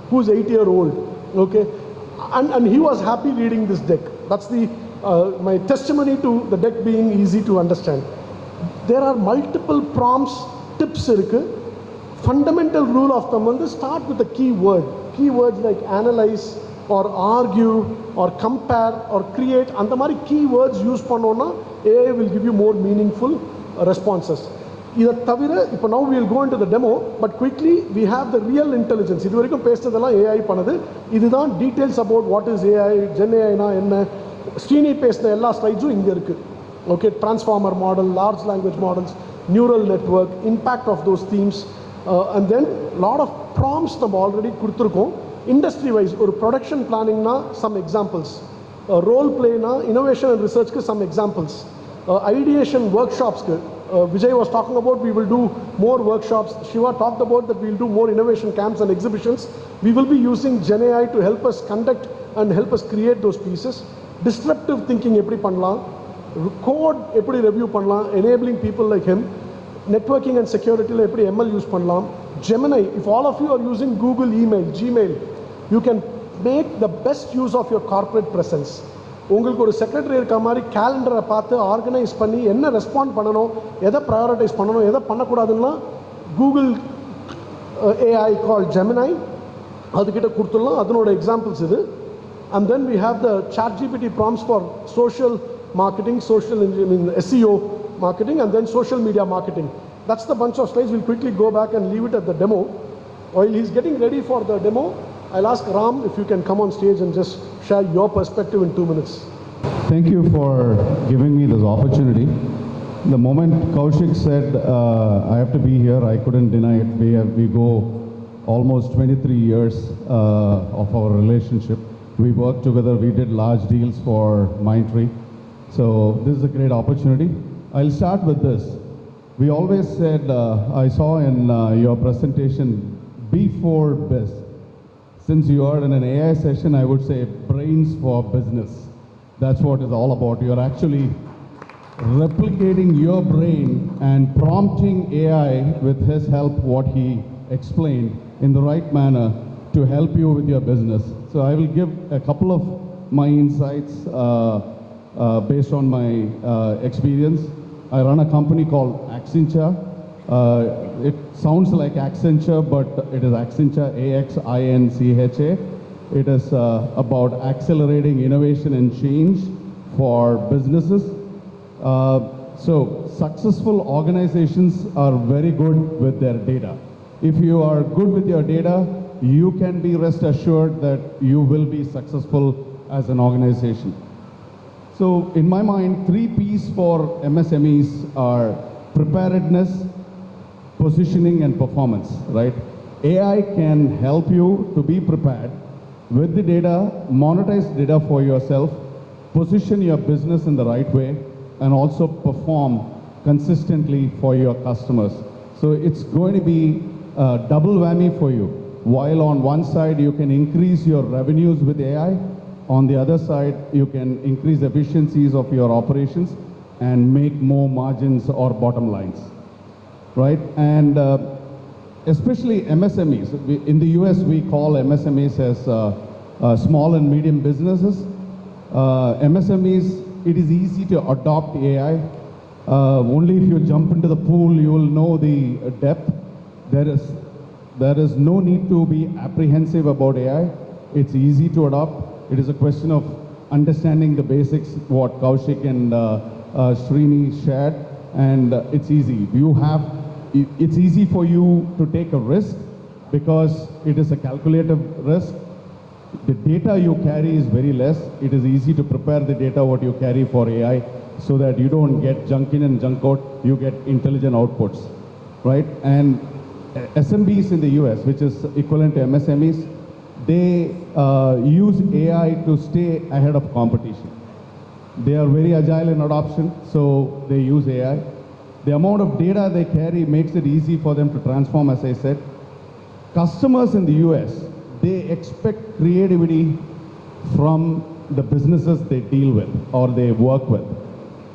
who is 8-year-old. Okay, and he was happy reading this deck. That's the my testimony to the deck being easy to understand. There are multiple prompts, tips irukku. Fundamental rule of thumb வந்து start with a keyword. Keywords like analyze or argue or compare or create, அந்த மாதிரி keywords use பண்ணோன்னா AI will give you more meaningful responses. இதை தவிர இப்போ now we will go into the demo, but quickly we have the real intelligence. இது வரைக்கும் பேசுறதெல்லாம் AI பண்ணுது. இதுதான் details about what is AI, Gen AIனா என்ன, ஸ்ரீனி பேசின எல்லா ஸ்லைட்ஸும் இங்கே இருக்குது. Okay, transformer model, large language models, neural network, impact of those themes, and then lot of prompts நம்ம ஆல்ரெடி கொடுத்துருக்கோம். industry-wise, or production planning na some examples. Role play na innovation and research ku some examples. Ideation workshops ku, Vijay was talking about we will do more workshops. Shiva talked about that we will do more innovation camps and exhibitions. We will be using Gen AI to help us conduct and help us create those pieces. Disruptive thinking eppadi pannalam, code eppadi review pannalam, enabling people like him. Networking and security la eppadi ML use pannalam. Gemini, if all of you are using Google email, Gmail, you can make the best use of your corporate presence. உங்களுக்கு ஒரு secretary இருக்க மாதிரி கேலண்டரை பார்த்து organise பண்ணி என்ன respond பண்ணணும், எதை prioritise பண்ணணும், எதை பண்ணக்கூடாதுன்னா கூகுள் ஏஐ கால் ஜெமினை அதுக்கிட்ட கொடுத்துடலாம். அதனோட எக்ஸாம்பிள்ஸ் இது. And then we have the ChatGPT prompts for social marketing, SEO marketing, and then social media marketing. That's the bunch of slides. We'll quickly go back and leave it at the demo. While he's getting ready for the demo, I'll ask Ram if you can come on stage and just share your perspective in 2 minutes. Thank you for giving me this opportunity. The moment Kaushik said I have to be here, I couldn't deny it. We go almost 23 years of our relationship. We worked together, we did large deals for Mindtree. So this is a great opportunity. I'll start with this. We always said, I saw in your presentation, b4biz. Since you are in an AI session, I would say brains for business. That's what it's all about. You're actually replicating your brain and prompting AI with his help, what he explained, in the right manner to help you with your business. So I will give a couple of my insights based on my experience. I run a company called Accenture. It sounds like Accenture, but it is Accenture, AXINCHA. It is about accelerating innovation and change for businesses. So successful organizations are very good with their data. If you are good with your data, you can be rest assured that you will be successful as an organization. So in my mind, 3 P's for MSMEs are preparedness, positioning, and performance, right? AI can help you to be prepared with the data, monetize data for yourself, position your business in the right way, and also perform consistently for your customers. So it's going to be a double whammy for you. While on one side you can increase your revenues with AI, on the other side you can increase efficiencies of your operations and make more margins or bottom lines, right? And especially MSMEs. In the US we call MSMEs as small and medium businesses. MSMEs, it is easy to adopt AI. Only if you jump into the pool you will know the depth. There is no need to be apprehensive about AI. It's easy to adopt. It is a question of understanding the basics, what Kaushik and Srini shared, and it's easy. It's easy for you to take a risk because it is a calculative risk. The data you carry is very less. It is easy to prepare the data what you carry for AI so that you don't get junk in and junk out, you get intelligent outputs, right? And SMBs in the US, which is equivalent to MSMEs, they use AI to stay ahead of competition. They are very agile in adoption, so they use AI. The amount of data they carry makes it easy for them to transform, as I said. Customers in the US, they expect creativity from the businesses they deal with or they work with.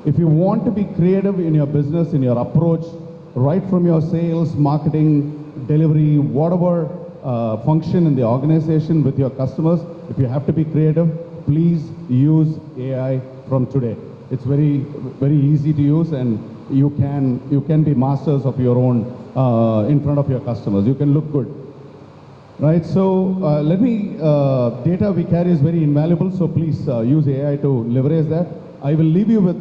If you want to be creative in your business, in your approach, right from your sales, marketing, delivery, whatever function in the organization with your customers, if you have to be creative, please use AI from today. It's very, very easy to use, and you can be masters of your own in front of your customers. You can look good, right? So data we carry is very invaluable, so please use AI to leverage that. I will leave you with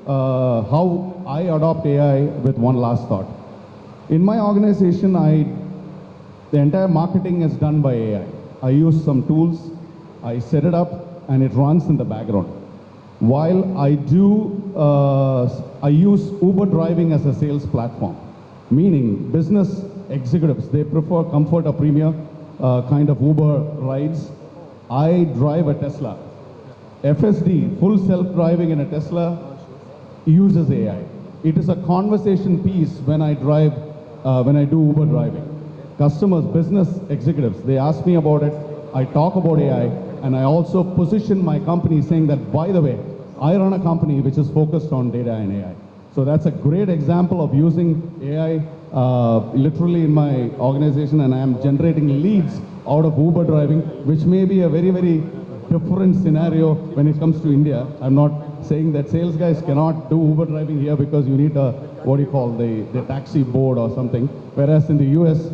how I adopt AI with one last thought. In my organization, the entire marketing is done by AI. I use some tools, I set it up, and it runs in the background. While I use Uber driving as a sales platform, meaning business executives, they prefer comfort or premium. kind of Uber rides. I drive a Tesla. FSD, full self-driving in a Tesla, uses AI. It is a conversation piece when I drive, when I do Uber driving. Customers, business executives, they ask me about it. I talk about AI, and I also position my company saying that, by the way, I run a company which is focused on data and AI. So that's a great example of using AI literally in my organization, and I am generating leads out of Uber driving, which may be a very, very different scenario when it comes to India. I'm not saying that sales guys cannot do Uber driving here because you need a, what do you call, the taxi board or something, whereas in the US,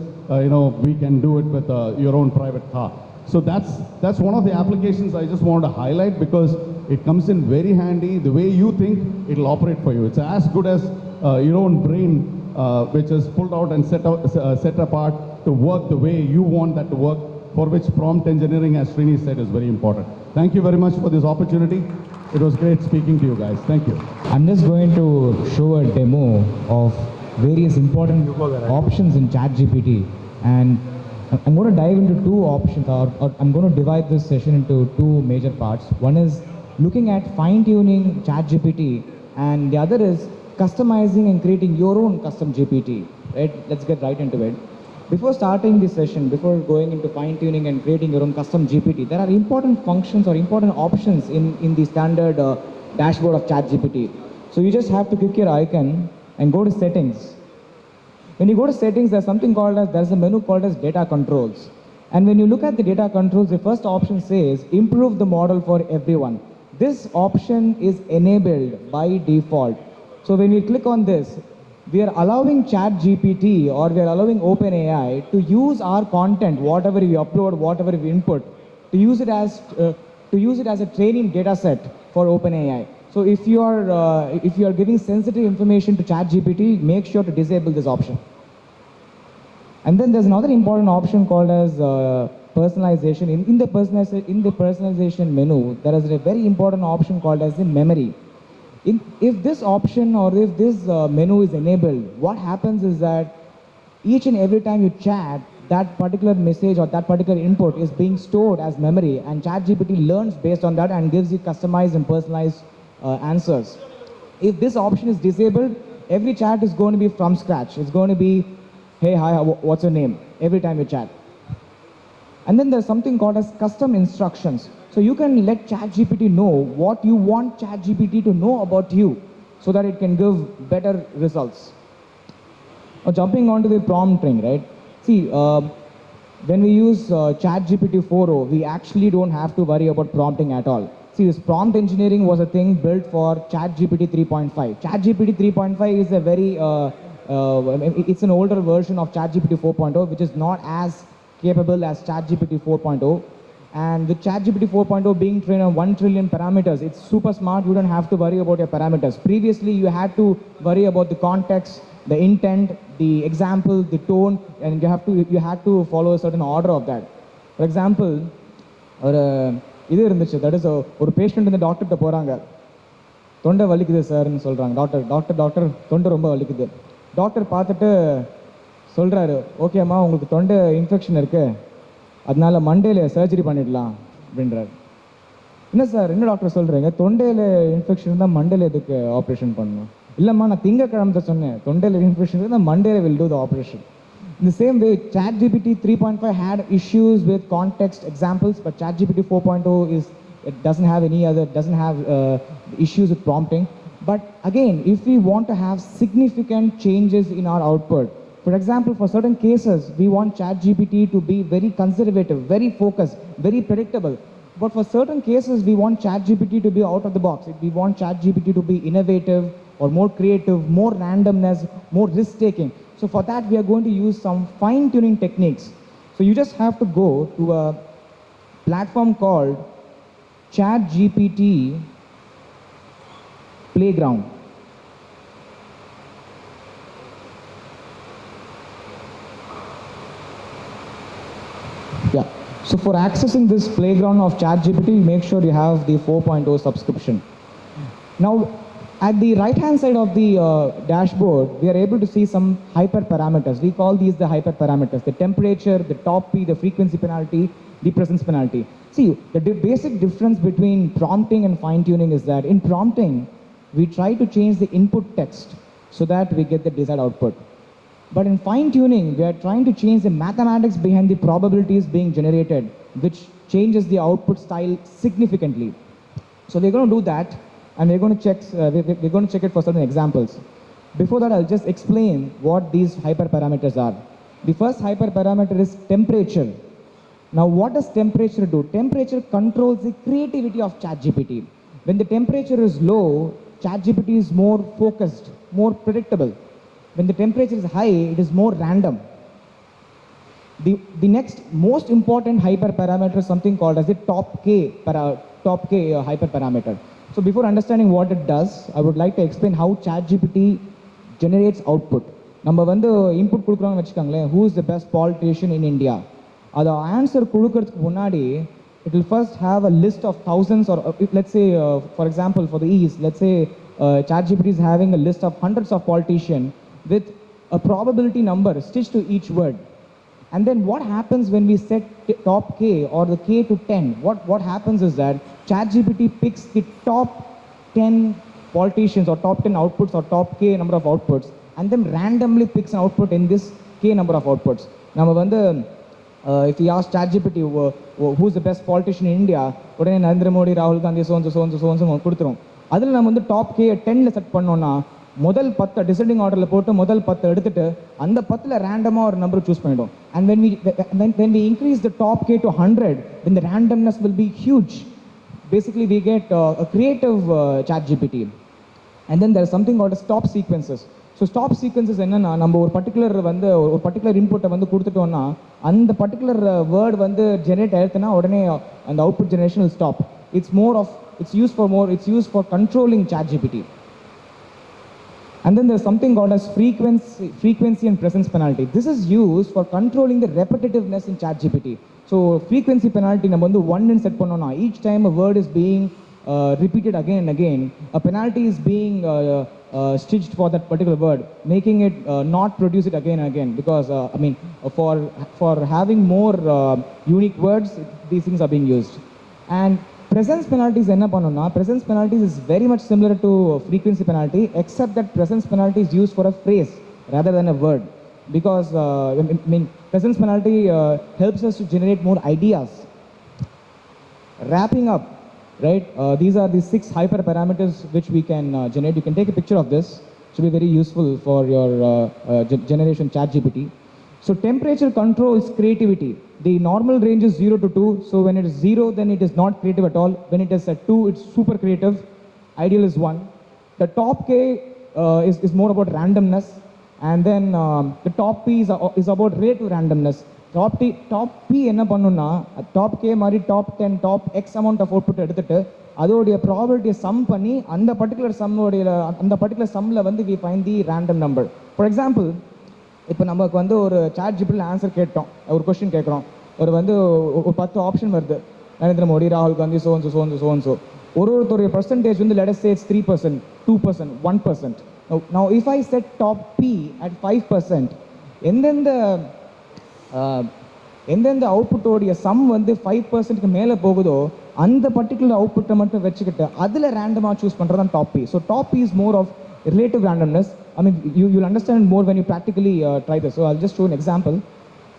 we can do it with your own private car. So that's one of the applications I just wanted to highlight because it comes in very handy. The way you think, it'll operate for you. It's as good as your own brain, which is pulled out and set apart to work the way you want that to work, for which prompt engineering, as Srini said, is very important. Thank you very much for this opportunity. It was great speaking to you guys. Thank you. I'm just going to show a demo of various important options in ChatGPT, and I'm going to dive into two options, or I'm going to divide this session into two major parts. One is looking at fine-tuning ChatGPT, and the other is customizing and creating your own custom GPT. Right? Let's get right into it. Before starting this session, before going into fine-tuning and creating your own custom GPT, there are important functions or important options in the standard dashboard of ChatGPT. So you just have to click your icon and go to settings. When you go to settings, there's a menu called as data controls. And when you look at the data controls, the first option says improve the model for everyone. This option is enabled by default. So when we click on this, we are allowing ChatGPT or we are allowing OpenAI to use our content, whatever we upload, whatever we input, to use it as a training data set for OpenAI. So if you are giving sensitive information to ChatGPT, make sure to disable this option. And then there's another important option called as personalization. In the personalization menu, there is a very important option called as the memory. If this option or if this menu is enabled, what happens is that each and every time you chat, that particular message or that particular input is being stored as memory, and ChatGPT learns based on that and gives you customized and personalized answers. If this option is disabled, every chat is going to be from scratch. It's going to be, hey, hi, what's your name? Every time you chat. And then there's something called as custom instructions. So you can let ChatGPT know what you want ChatGPT to know about you so that it can give better results. Now jumping onto the prompting, right? See, when we use ChatGPT 4.0, we actually don't have to worry about prompting at all. See, this prompt engineering was a thing built for ChatGPT 3.5. ChatGPT 3.5 is a very, it's an older version of ChatGPT 4.0, which is not as capable as ChatGPT 4.0. And with ChatGPT 4.0 being trained on 1 trillion parameters, it's super smart. You don't have to worry about your parameters. Previously, you had to worry about the context, the intent, the example, the tone, and you had to follow a certain order of that. For example, இது இருந்துச்சு, that is ஒரு patient இந்த டாக்டர்கிட்ட போகிறாங்க, தொண்டை வலிக்குது சார்ன்னு சொல்கிறாங்க. Doctor தொண்டை ரொம்ப வலிக்குது. டாக்டர் பார்த்துட்டு சொல்கிறாரு, ஓகேம்மா உங்களுக்கு தொண்டை இன்ஃபெக்ஷன் இருக்குது, அதனால மண்டேல சர்ஜரி பண்ணிடலாம் அப்படின்றாரு. என்ன சார், என்ன டாக்டர் சொல்கிறீங்க, தொண்டையில் இன்ஃபெக்ஷன் இருந்தால் மண்டேல எதுக்கு ஆப்ரேஷன் பண்ணணும்? இல்லைம்மா, நான் திங்கக்கிழமை சொன்னேன், தொண்டையில் இன்ஃபெக்ஷன் இருந்தால் மண்டேல will do the operation. In the same way, ChatGPT 3.5 had issues with context examples, but ChatGPT 4.0 doesn't have issues with prompting. But again, if we want to have significant changes in our output, for example, for certain cases, we want ChatGPT to be very conservative, very focused, very predictable. But for certain cases, we want ChatGPT to be out of the box. We want ChatGPT to be innovative or more creative, more randomness, more risk-taking. So for that, we are going to use some fine-tuning techniques. So you just have to go to a platform called ChatGPT Playground. Yeah. So for accessing this playground of ChatGPT, make sure you have the 4.0 subscription. Now, At the right-hand side of the dashboard, we are able to see some hyperparameters. We call these the hyperparameters: the temperature, the top P, the frequency penalty, the presence penalty. See, the basic difference between prompting and fine-tuning is that in prompting, we try to change the input text so that we get the desired output. But in fine-tuning, we are trying to change the mathematics behind the probabilities being generated, which changes the output style significantly. So we're going to do that, and we're going to check it for certain examples. Before that, I'll just explain what these hyperparameters are. The first hyperparameter is temperature. Now, what does temperature do? Temperature controls the creativity of ChatGPT. When the temperature is low, ChatGPT is more focused, more predictable. When the temperature is high, it is more random. The next most important hyperparameter is something called as the top K hyperparameter. So before understanding what it does, I would like to explain how ChatGPT generates output. நம்ம வந்து input கொடுக்குறோம்னு வச்சுக்கோங்களேன், who is the best politician in India? அதை answer கொடுக்கறதுக்கு முன்னாடி it will first have a list of thousands, or let's say, for example, for the ease, let's say ChatGPT is having a list of hundreds of politicians with a probability number stitched to each word. And then what happens when we set top K or the K to 10? What happens is that ChatGPT picks the top 10 politicians or top 10 outputs or top K number of outputs and then randomly picks an output in this K number of outputs. Now, if we ask ChatGPT who's the best politician in India, உடனே நரேந்திர மோடி, ராகுல் Gandhi, so and so கொடுத்துரும். அதில் நம்ம வந்து top K 10ல set பண்ணோம்னா முதல் 10 descending ஆர்டரில் போட்டு முதல் 10 எடுத்துட்டு அந்த 10ல் ரேண்டமாக ஒரு நம்பர் சூஸ் பண்ணிடும். And when we increase the top K to 100, then the randomness will be huge. Basically, we get a creative ChatGPT. And then there is something called as stop sequences. So stop sequences என்னன்னா, நம்ம ஒரு particular இன்புட்டை வந்து கொடுத்துட்டோம்னா அந்த particular word வந்து generate ஆயிடுச்சுன்னா உடனே அந்த output generation will stop. It's used for controlling ChatGPT. And then there's something called as frequency and presence penalty. This is used for controlling the repetitiveness in ChatGPT. So frequency penalty நம்ம வந்து 1 set பண்ணோம்னா each time a word is being repeated again and again, a penalty is being stitched for that particular word, making it not produce it again and again. Because for having more unique words, these things are being used. And presence penalties enna pannona, presence penalties is very much similar to frequency penalty, except that presence penalty is used for a phrase rather than a word. Because presence penalty helps us to generate more ideas. Wrapping up, right? These are the 6 hyperparameters which we can generate. You can take a picture of this. It should be very useful for your generation ChatGPT. So temperature controls creativity. The normal range is 0 to 2. So when it is 0, then it is not creative at all. When it is at 2, it's super creative. Ideal is 1. The top K is more about randomness. And then the top P is about relative randomness. Top P enna pannuna, top K mari top 10 top X amount of output எடுத்துட்டு அதோடைய probability sum பண்ணி அந்த particular sumல வந்து we find the random number. For example, இப்போ நமக்கு வந்து ஒரு ChatGPT answer கேட்டோம், ஒரு கொஸ்டின் கேட்குறோம், ஒரு 10 ஆப்ஷன் வருது, நரேந்திர மோடி, ராகுல் காந்தி, so ஒருத்தருடைய பர்சன்டேஜ் வந்து let us say it's 3%, 2%, 1%. Now if I set top P at 5%, எந்தெந்த அவுட்புட்டோடைய சம் வந்து 5%க்கு மேலே போகுதோ அந்த பர்டிகுலர் அவுட்புட்டை மட்டும் வச்சுக்கிட்டு அதில் ரேண்டமாக சூஸ் பண்ணுறது தான் top P. So top P is more of relative randomness. I mean, you'll understand more when you practically try this. So I'll just show an example.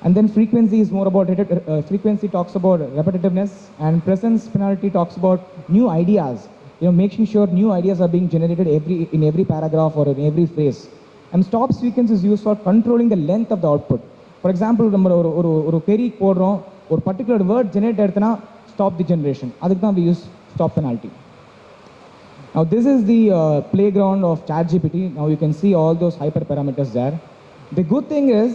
And then frequency is more about frequency talks about repetitiveness, and presence penalty talks about new ideas. Making sure new ideas are being generated in every paragraph or in every phrase. And stop sequence is used for controlling the length of the output. For example, நம்ம ஒரு query போடுறோம், ஒரு particular word generate ஆயிடுச்சுனா stop the generation. அதுக்கு தான் we use stop penalty. Now this is the playground of ChatGPT. Now you can see all those hyperparameters there. The good thing is,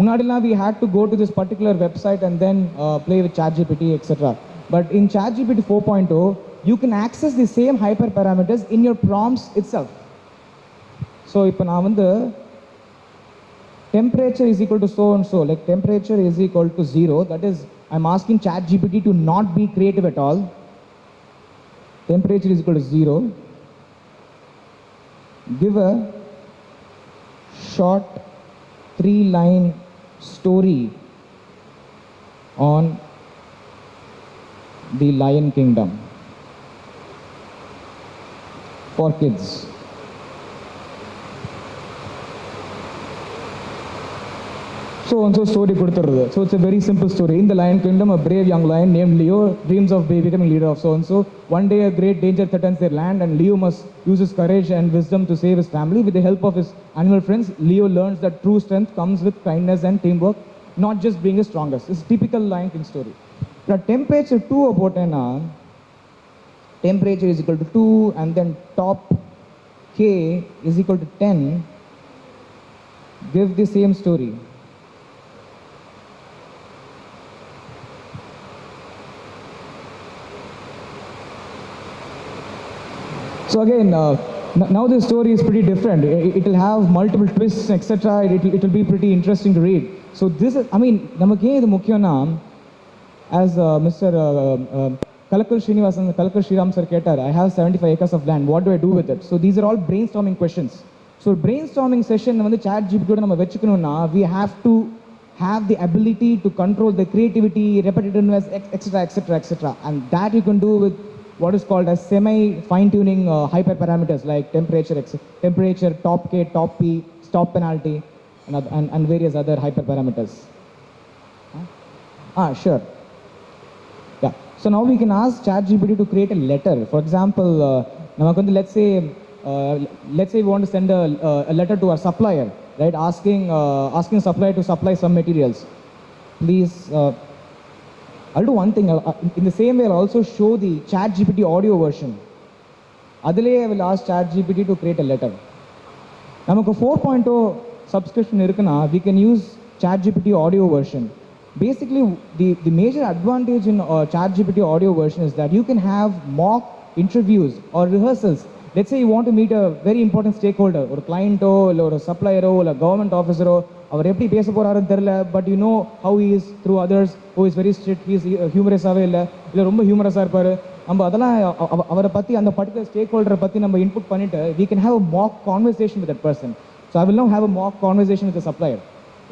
munadila we had to go to this particular website and then play with ChatGPT, etc. But in ChatGPT 4.0, you can access the same hyperparameters in your prompts itself. So இப்போ நான் வந்து temperature is equal to so and so, like temperature is equal to 0, that is I'm asking ChatGPT to not be creative at all. Temperature is equal to 0. give a short 3-line story on the Lion Kingdom for kids. So and so story கொடுத்துறது. So it's a very simple story. In the Lion Kingdom, a brave young lion named Leo dreams of becoming leader of so and so. One day a great danger threatens their land and Leo must use his courage and wisdom to save his family. With the help of his animal friends, Leo learns that true strength comes with kindness and teamwork, not just being the strongest. It's a typical Lion King story. Now temperature 2 போட்டேன்னா temperature is equal to 2 and then top K is equal to 10. Give the same story. So again, now the story is pretty different. It will have multiple twists, etc. It will be pretty interesting to read. So this is, I mean, நமக்கு ஏன் இது முக்கியம்னா, as Mr. Kalakal Srinivasan, Kalakal Sriram sir கேட்டார், I have 75 acres of land. What do I do with it? So these are all brainstorming questions. So brainstorming session வந்து chat GPT ஓட நம்ம வெச்சுக்கணும்னா, we have to have the ability to control the creativity, repetitiveness, etc. And that you can do with what is called as semi-fine-tuning hyperparameters like temperature, top K, top P, stop penalty, and various other hyperparameters. Sure. Yeah. So now we can ask ChatGPT to create a letter. For example, let's say we want to send a letter to our supplier, right? Asking supplier to supply some materials. Please. I'll do one thing. In the same way, I'll also show the ChatGPT audio version. Adile, I will ask ChatGPT to create a letter. நமக்கு 4.0 subscription இருக்குன்னா, we can use ChatGPT audio version. Basically, the major advantage in ChatGPT audio version is that you can have mock interviews or rehearsals. Let's say you want to meet a very important stakeholder, or a client or a supplier or a government officer. அவர் எப்படி பேச போறாருன்னு தெரியல, but you know how he is through others, who is very strict, he is ஹியூமரஸாகவே இல்லை ரொம்ப ஹியூமரஸாக இருப்பார். நம்ம அதெல்லாம் அவரை பற்றி அந்த பர்டிகுலர் ஸ்டேக் ஹோல்டரை பற்றி நம்ம இன்புட் பண்ணிட்டு we can have a mock conversation with that person. So I will now have a mock conversation with the supplier,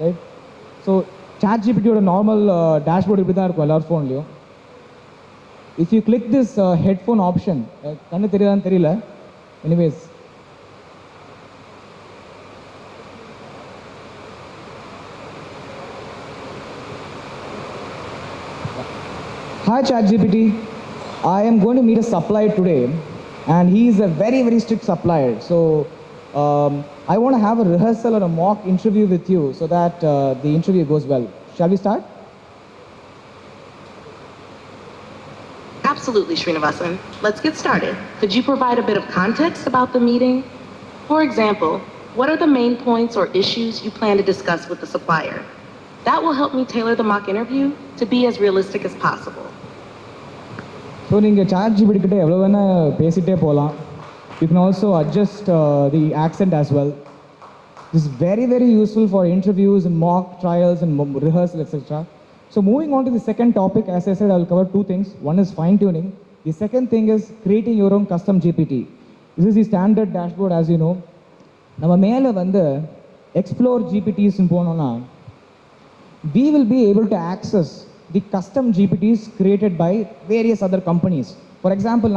right? So ChatGPT ஓட நார்மல் டேஷ்போர்டு இப்படி தான் இருக்கும் எல்லார் ஃபோன்லையும். If you click this headphone option, கண்ணு தெரியாதான்னு தெரியல, anyways. Hi ChatGPT, I am going to meet a supplier today and he is a very, very strict supplier. So I want to have a rehearsal or a mock interview with you so that the interview goes well. Shall we start? Absolutely, Srinivasan. Let's get started. Could you provide a bit of context about the meeting? For example, what are the main points or issues you plan to discuss with the supplier? That will help me tailor the mock interview to be as realistic as possible. So நீங்கள் ChatGPT கிட்ட எவ்வளோ வேணால் பேசிகிட்டே போகலாம். You can also adjust the accent as well. This is very, very useful for interviews and mock trials and rehearsal, etc. So moving on to the second topic, as I said, I will cover two things. One is fine-tuning. The second thing is creating your own custom GPT. This is the standard dashboard, as you know. நம்ம மேலே வந்து explore GPTs போனோம்னா, we will be able to access the custom GPTs created by various other companies. For example,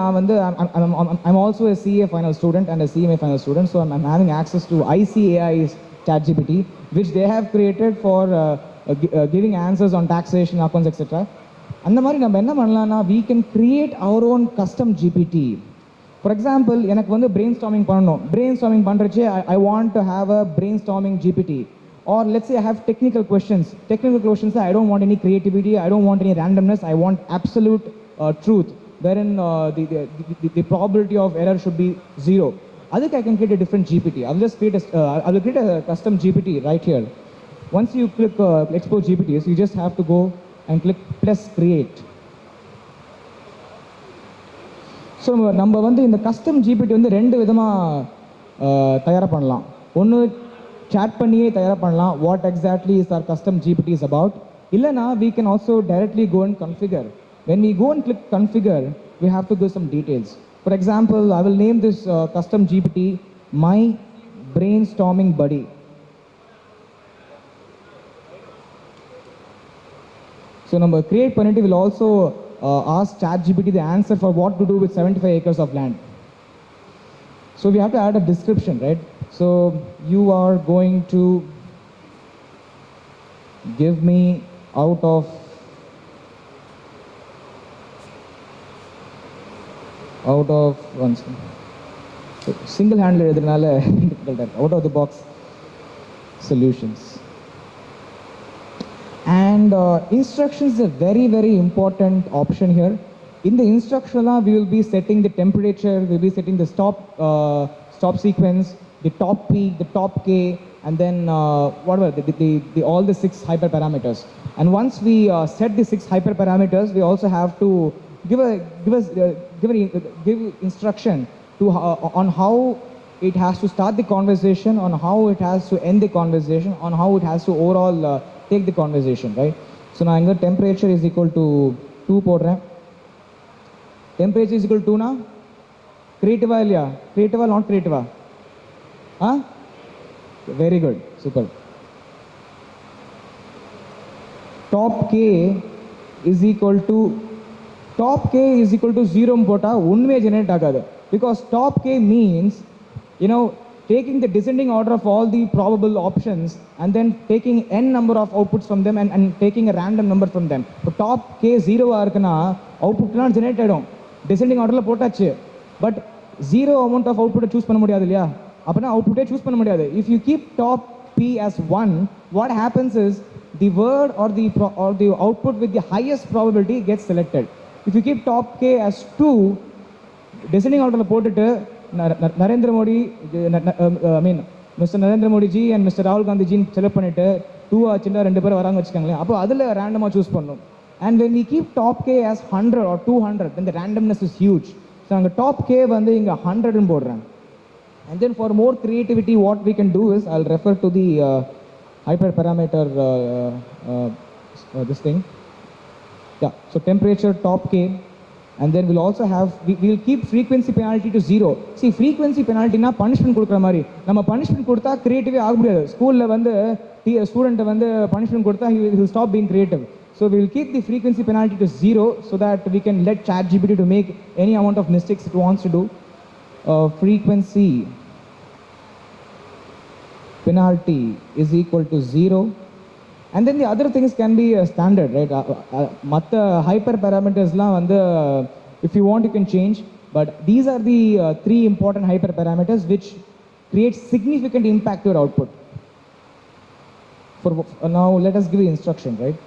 I'm also a CA final student and a CMA final student, so I'm having access to ICAI's ChatGPT, which they have created for giving answers on taxation, accounts, etc. அந்த மாதிரி நம்ம என்ன பண்ணலாம்னா, we can create our own custom GPT. For example, எனக்கு வந்து brainstorming பண்ணணும். Brainstorming பண்ணுறச்சே I want to have a brainstorming GPT. Or let's say I have technical questions. Technical questions, I don't want any creativity, I don't want any randomness, I want absolute truth, wherein the probability of error should be 0. I think I can create a different GPT. I will create a custom GPT right here. Once you click export GPTs, you just have to go and click plus create. So நம்ம வந்து இந்த custom GPT வந்து ரெண்டு விதமாக தயாராக பண்ணலாம். ஒன்று chat பண்ணியே தயாராக பண்ணலாம், what exactly is our custom GPT is about. இல்லைனா we can also directly go and configure. When we go and click configure, we have to give some details. For example, I will name this custom GPT my brainstorming buddy. So number create பண்ணிட்டு will also ask ChatGPT the answer for what to do with 75 acres of land. So we have to add a description, right? So you are going to give me out of one second. Single handle எழுதுறதுனால difficult out of the box solutions. And instructions is a very, very important option here. In the instruction, we will be setting the temperature, we will be setting the stop sequence, the top peak, the top K, and then whatever, all the 6 hyperparameters. And once we set the 6 hyperparameters, we also have to give instruction to on how it has to start the conversation, on how it has to end the conversation, on how it has to overall take the conversation, right? So now inga temperature is equal to 2 podren. Temperature is equal to 2 na? Creative illaya? Creative not creative? Huh? Very good, super. Top K is equal to 0 pota unme generate agadu, because top K means, you know, taking the descending order of all the probable options and then taking n number of outputs from them and taking a random number from them. So top K 0 irukna output la generate aidum, descending order la potachu, but zero amount of output choose panna mudiyadhu illaya, appo output choose panna mudiyadhu. If you keep top P as 1, what happens is the word or the output with the highest probability gets selected. If you keep top K as 2, descending order la potittu Narendra Modi, Mr. Narendra Modi ji and Mr. Rahul Gandhi ji select பண்ணிட்டு 2 ஆச்சுன்னா 2 பேர் வராங்க வச்சுக்கோங்களேன், அப்போ அதில் ரேண்டமாக choose பண்ணணும். And when we keep top K as 100 or 200, then the randomness is huge. So அங்கே top K வந்து இங்கே 100 போடுறேன். And then for more creativity, what we can do is, I'll refer to the hyperparameter this thing. Yeah, so temperature top K. And then we'll also have, we'll keep frequency penalty to 0. See, frequency penalty na punishment கொடுக்குற மாதிரி. நம்ம punishment கொடுத்தா creative ஆக முடியாது. ஸ்கூல்ல வந்து student வந்து punishment கொடுத்தா he will stop being creative. So we will keep the frequency penalty to 0 so that we can let ChatGPT to make any amount of mistakes it wants to do. Frequency penalty is equal to 0. And then the other things can be standard, right? Matta hyperparameters la vandu if you want you can change, but these are the 3 important hyperparameters which create significant impact to your output. For now, let us give the instruction, right?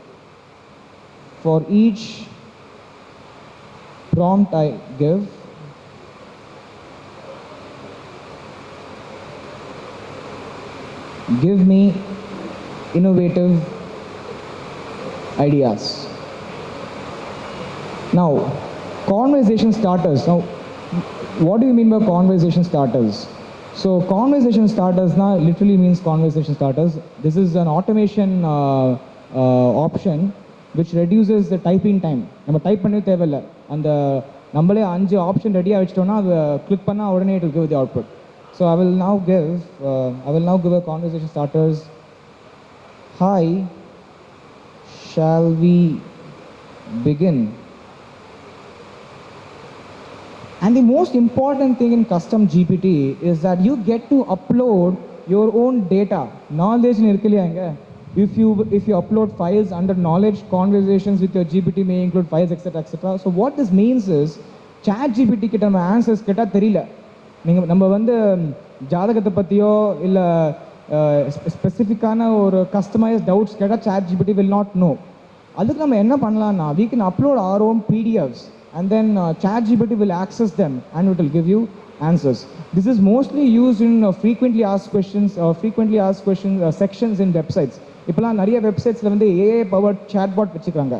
For each prompt I give me innovative ideas. Now, conversation starters. Now, what do you mean by conversation starters? So, conversation starters now literally means conversation starters. This is an automation option which reduces the typing time. நம்ம type பண்ணவே தேவையில்லை, அந்த நம்மளே 5 option ரெடியாக வச்சிட்டோம்னா அதை click பண்ணால் உடனே it will give the output. So I will now give a conversation starters. Hi, shall we begin? And the most important thing in custom GPT is that you get to upload your own data. Knowledge nirkiliyanga. If you upload files under knowledge, conversations with your GPT may include files, etc., etc. So what this means is, ChatGPT கிட்ட நம்ம answers கேட்டால் தெரியல. நீங்கள் நம்ம வந்து ஜாதகத்தை பற்றியோ இல்லை ஸ்பெசிஃபிக்கான ஒரு கஸ்டமைஸ் டவுட்ஸ் கேட்டால் ChatGPT will not know. அதுக்கு நம்ம என்ன பண்ணலாம்னா, we can upload our own PDFs and then ChatGPT will access them and it will give you answers. This is mostly used in frequently asked questions sections in websites. இப்போலாம் நிறைய வெப்சைட்ஸில் வந்து AI powered chatbot வச்சுக்கிறாங்க.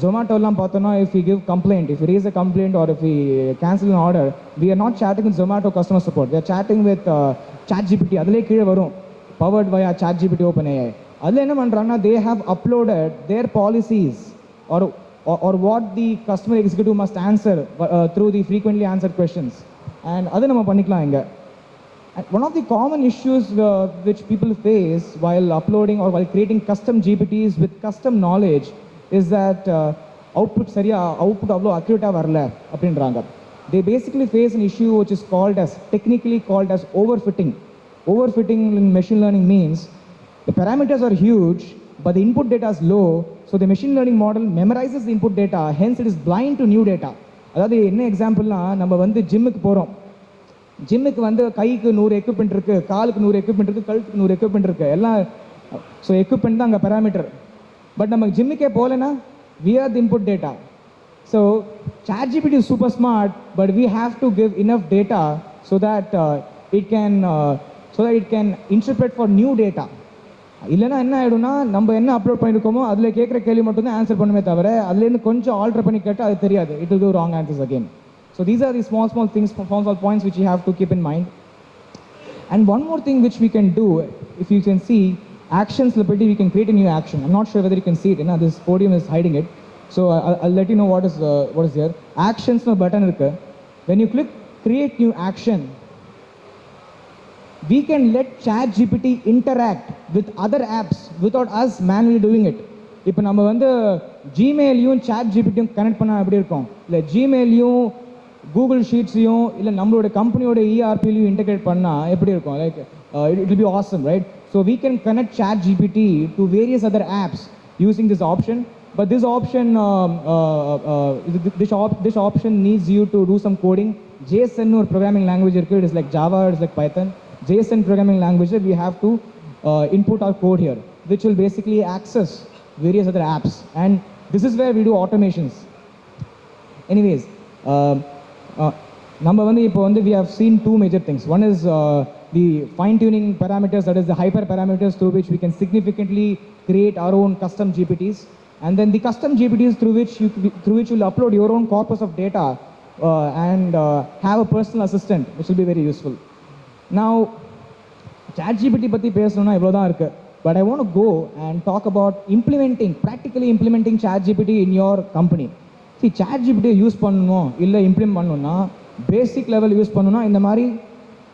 Zomato-லாம் பார்த்தோன்னா, if we give complaint, if we raise a complaint or if we cancel an order, we are not chatting with Zomato customer support. We are chatting with ChatGPT. அதிலே கீழே வரும் powered via ChatGPT OpenAI. அதில் என்ன பண்ணுறாங்கன்னா, they have uploaded their policies or what the customer executive must answer through the frequently answered questions. And அதை நம்ம பண்ணிக்கலாம் இங்கே. And one of the common issues which people face while uploading or while creating custom GPTs with custom knowledge is that output avlo accurate varala அப்படின்றாங்க. They basically face an issue which is technically called as overfitting. Overfitting in machine learning means the parameters are huge, but the input data is low, so the machine learning model memorizes the input data, hence it is blind to new data. அதாவது என்ன எக்ஸாம்பிள்னா, நம்ம வந்து ஜிம்முக்கு போகிறோம். ஜிம்முக்கு வந்து கைக்கு 100 equipment இருக்குது, காலுக்கு 100 எக்யூப்மெண்ட் இருக்குது, கழுத்துக்கு 100 எக்யூப்மெண்ட் இருக்குது, எல்லாம். ஸோ எக்யூப்மெண்ட் தான் அங்கே பேராமீட்டர். பட் நம்ம ஜிம்முக்கே போகலன்னா we are the input data. So ChatGPT is super smart, but we have to give enough data so that it can interpret for new data. இல்லைன்னா என்ன ஆகிடும்னா, நம்ம என்ன அப்லோட் பண்ணியிருக்கோமோ அதில் கேட்குற கேள்வி மட்டும்தான் ஆன்சர் பண்ணுமே தவிர அதுலேருந்து கொஞ்சம் ஆல்டர் பண்ணி கேட்டால் அது தெரியாது. It will do wrong answers again. So these are the small things, small points which you have to keep in mind. And one more thing which we can do, if you can see, actions liberty, we can create a new action. I'm not sure whether you can see it. This podium is hiding it. So I'll let you know what is here. Actions no button irukku. When you click create new action, we can let ChatGPT interact with other apps without us manually doing it. இப்போ நம்ம வந்து ஜிமெயிலையும் ChatGPTயும் connect பண்ணால் எப்படி இருக்கும், இல்லை ஜிமெயிலையும் Google ஷீட்ஸையும் இல்லை நம்மளோட கம்பெனியோட ERPலையும் இன்டெகிரேட் பண்ணால் எப்படி இருக்கும்? Like it will be awesome, right? So we can connect ChatGPT to various other apps using this option. But this option needs you to do some coding. JSON or programming language, it is like Java, it is like Python. JSON programming language, we have to input our code here, which will basically access various other apps. And this is where we do automations. Anyways, we have seen two major things. One is the fine-tuning parameters, that is the hyper parameters through which we can significantly create our own custom GPTs. And then the custom GPTs through which you'll upload your own corpus of data and have a personal assistant, which will be very useful. Now, ChatGPT பற்றி பேசணும்னா இவ்வளோ தான் இருக்குது. But I want to go and talk about practically implementing ChatGPT in your company. See, ChatGPT use பண்ணணும் இல்லை implement பண்ணணும்னா, basic level use பண்ணணும்னா இந்த மாதிரி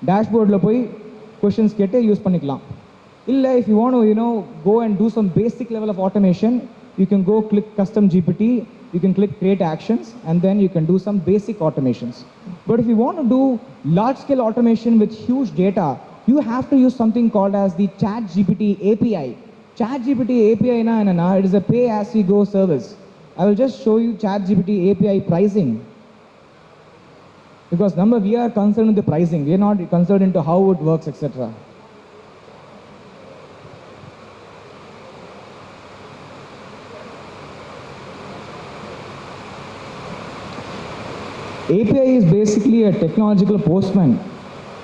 டேஷ்போர்டில் போய் கொஷின்ஸ் கேட்டு யூஸ் பண்ணிக்கலாம். இல்லை, if you want to go and do some basic level of automation, you can go click custom GPT, you can click create actions, and then you can do some basic automations. But if you want to do large scale automation with huge data, you have to use something called as the ChatGPT API. ChatGPT API it is a pay as you go service. I will just show you ChatGPT API pricing, because we are concerned with the pricing, we are not concerned into how it works, etc. API is basically a technological postman.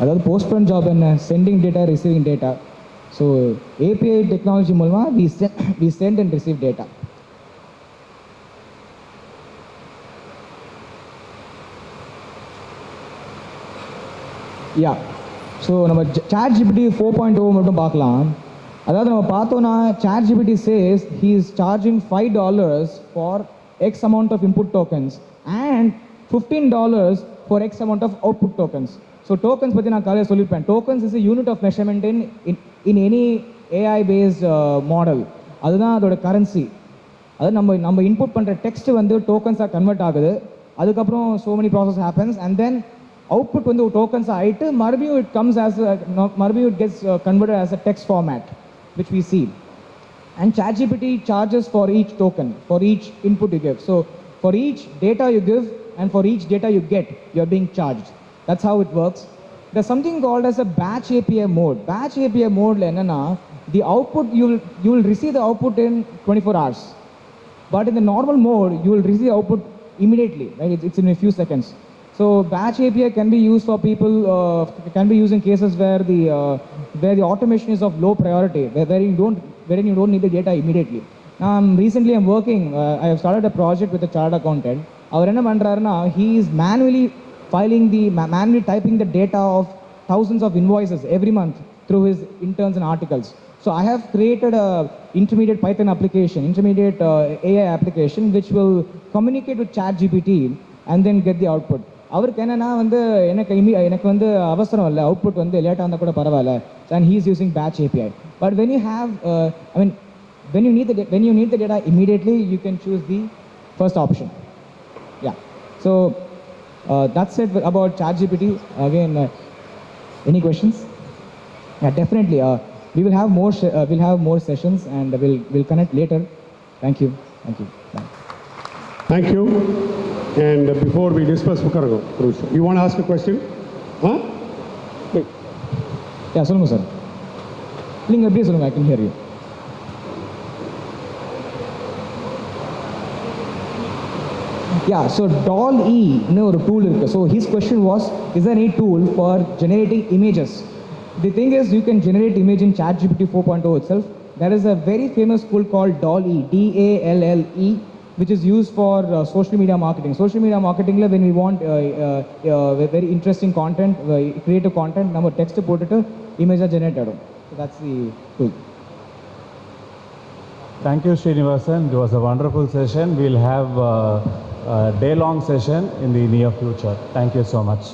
That postman job and sending data, receiving data. So API technology மூலமா we send and receive data. Yeah. So நம்ம ChatGPT 4.0 மட்டும் பார்க்கலாம். அதாவது நம்ம பார்த்தோம்னா ChatGPT says he is charging $5 for X amount of input tokens and $15 for X amount of output tokens. So tokens பற்றி நான் காலையில் சொல்லியிருப்பேன். Tokens is a unit of measurement in any AI based model. அதுதான் அதோட currency. அது நம்ம input பண்ணுற text வந்து டோக்கன்ஸாக கன்வெர்ட் ஆகுது. அதுக்கப்புறம் so many process happens and then output வந்து tokens ஆகிட்டு மறுபடியும் it gets converted as a text format which we see. And ChatGPT charges for each token, for each input you give. So for each data you give and for each data you get, you are being charged. That's how it works. There's something called as a batch API mode. Batch API mode the output you will receive the output in 24 hours. But in the normal mode you will receive output immediately, right? It's in a few seconds. So batch API can be used for people, can be used in cases where the automation is of low priority, wherein you don't need the data immediately. Now recently I'm working, I have started a project with a chartered accountant. He is manually typing the data of thousands of invoices every month through his interns and articles. So I have created a intermediate Python application, intermediate AI application, which will communicate with ChatGPT and then get the output. அவருக்கு என்னன்னா வந்து எனக்கு வந்து அவசரம் இல்லை, output வந்து லேட்டாக இருந்தால் கூட பரவாயில்ல, and he is using batch API. But when you have when you need the data immediately, you can choose the first option. Yeah. So that's it about ChatGPT. Again, any questions? Yeah, definitely. We will have more sessions, and we'll connect later. Thank you. Bye. Thank you. And before we disperse, you want to ask a question? Huh? Wait. Yeah, சொல்லுங்க sir. நீங்க அப்படியே சொல்லுங்க, I can hear you. Yeah, so DALL-E ன்னு ஒரு tool இருக்கு. So his question was, is there any tool for generating images? The thing is, you can generate image in ChatGPT 4.0 itself. There is a very famous tool called DALL-E, DALLE, which is used for social media marketing. Social media marketing, when we want very interesting content, creative content, நம்ம text போட்டுட்டு image generate ஆடும். So that's the tool. Thank you, Srinivasan. It was a wonderful session. We'll have a day-long session in the near future. Thank you so much.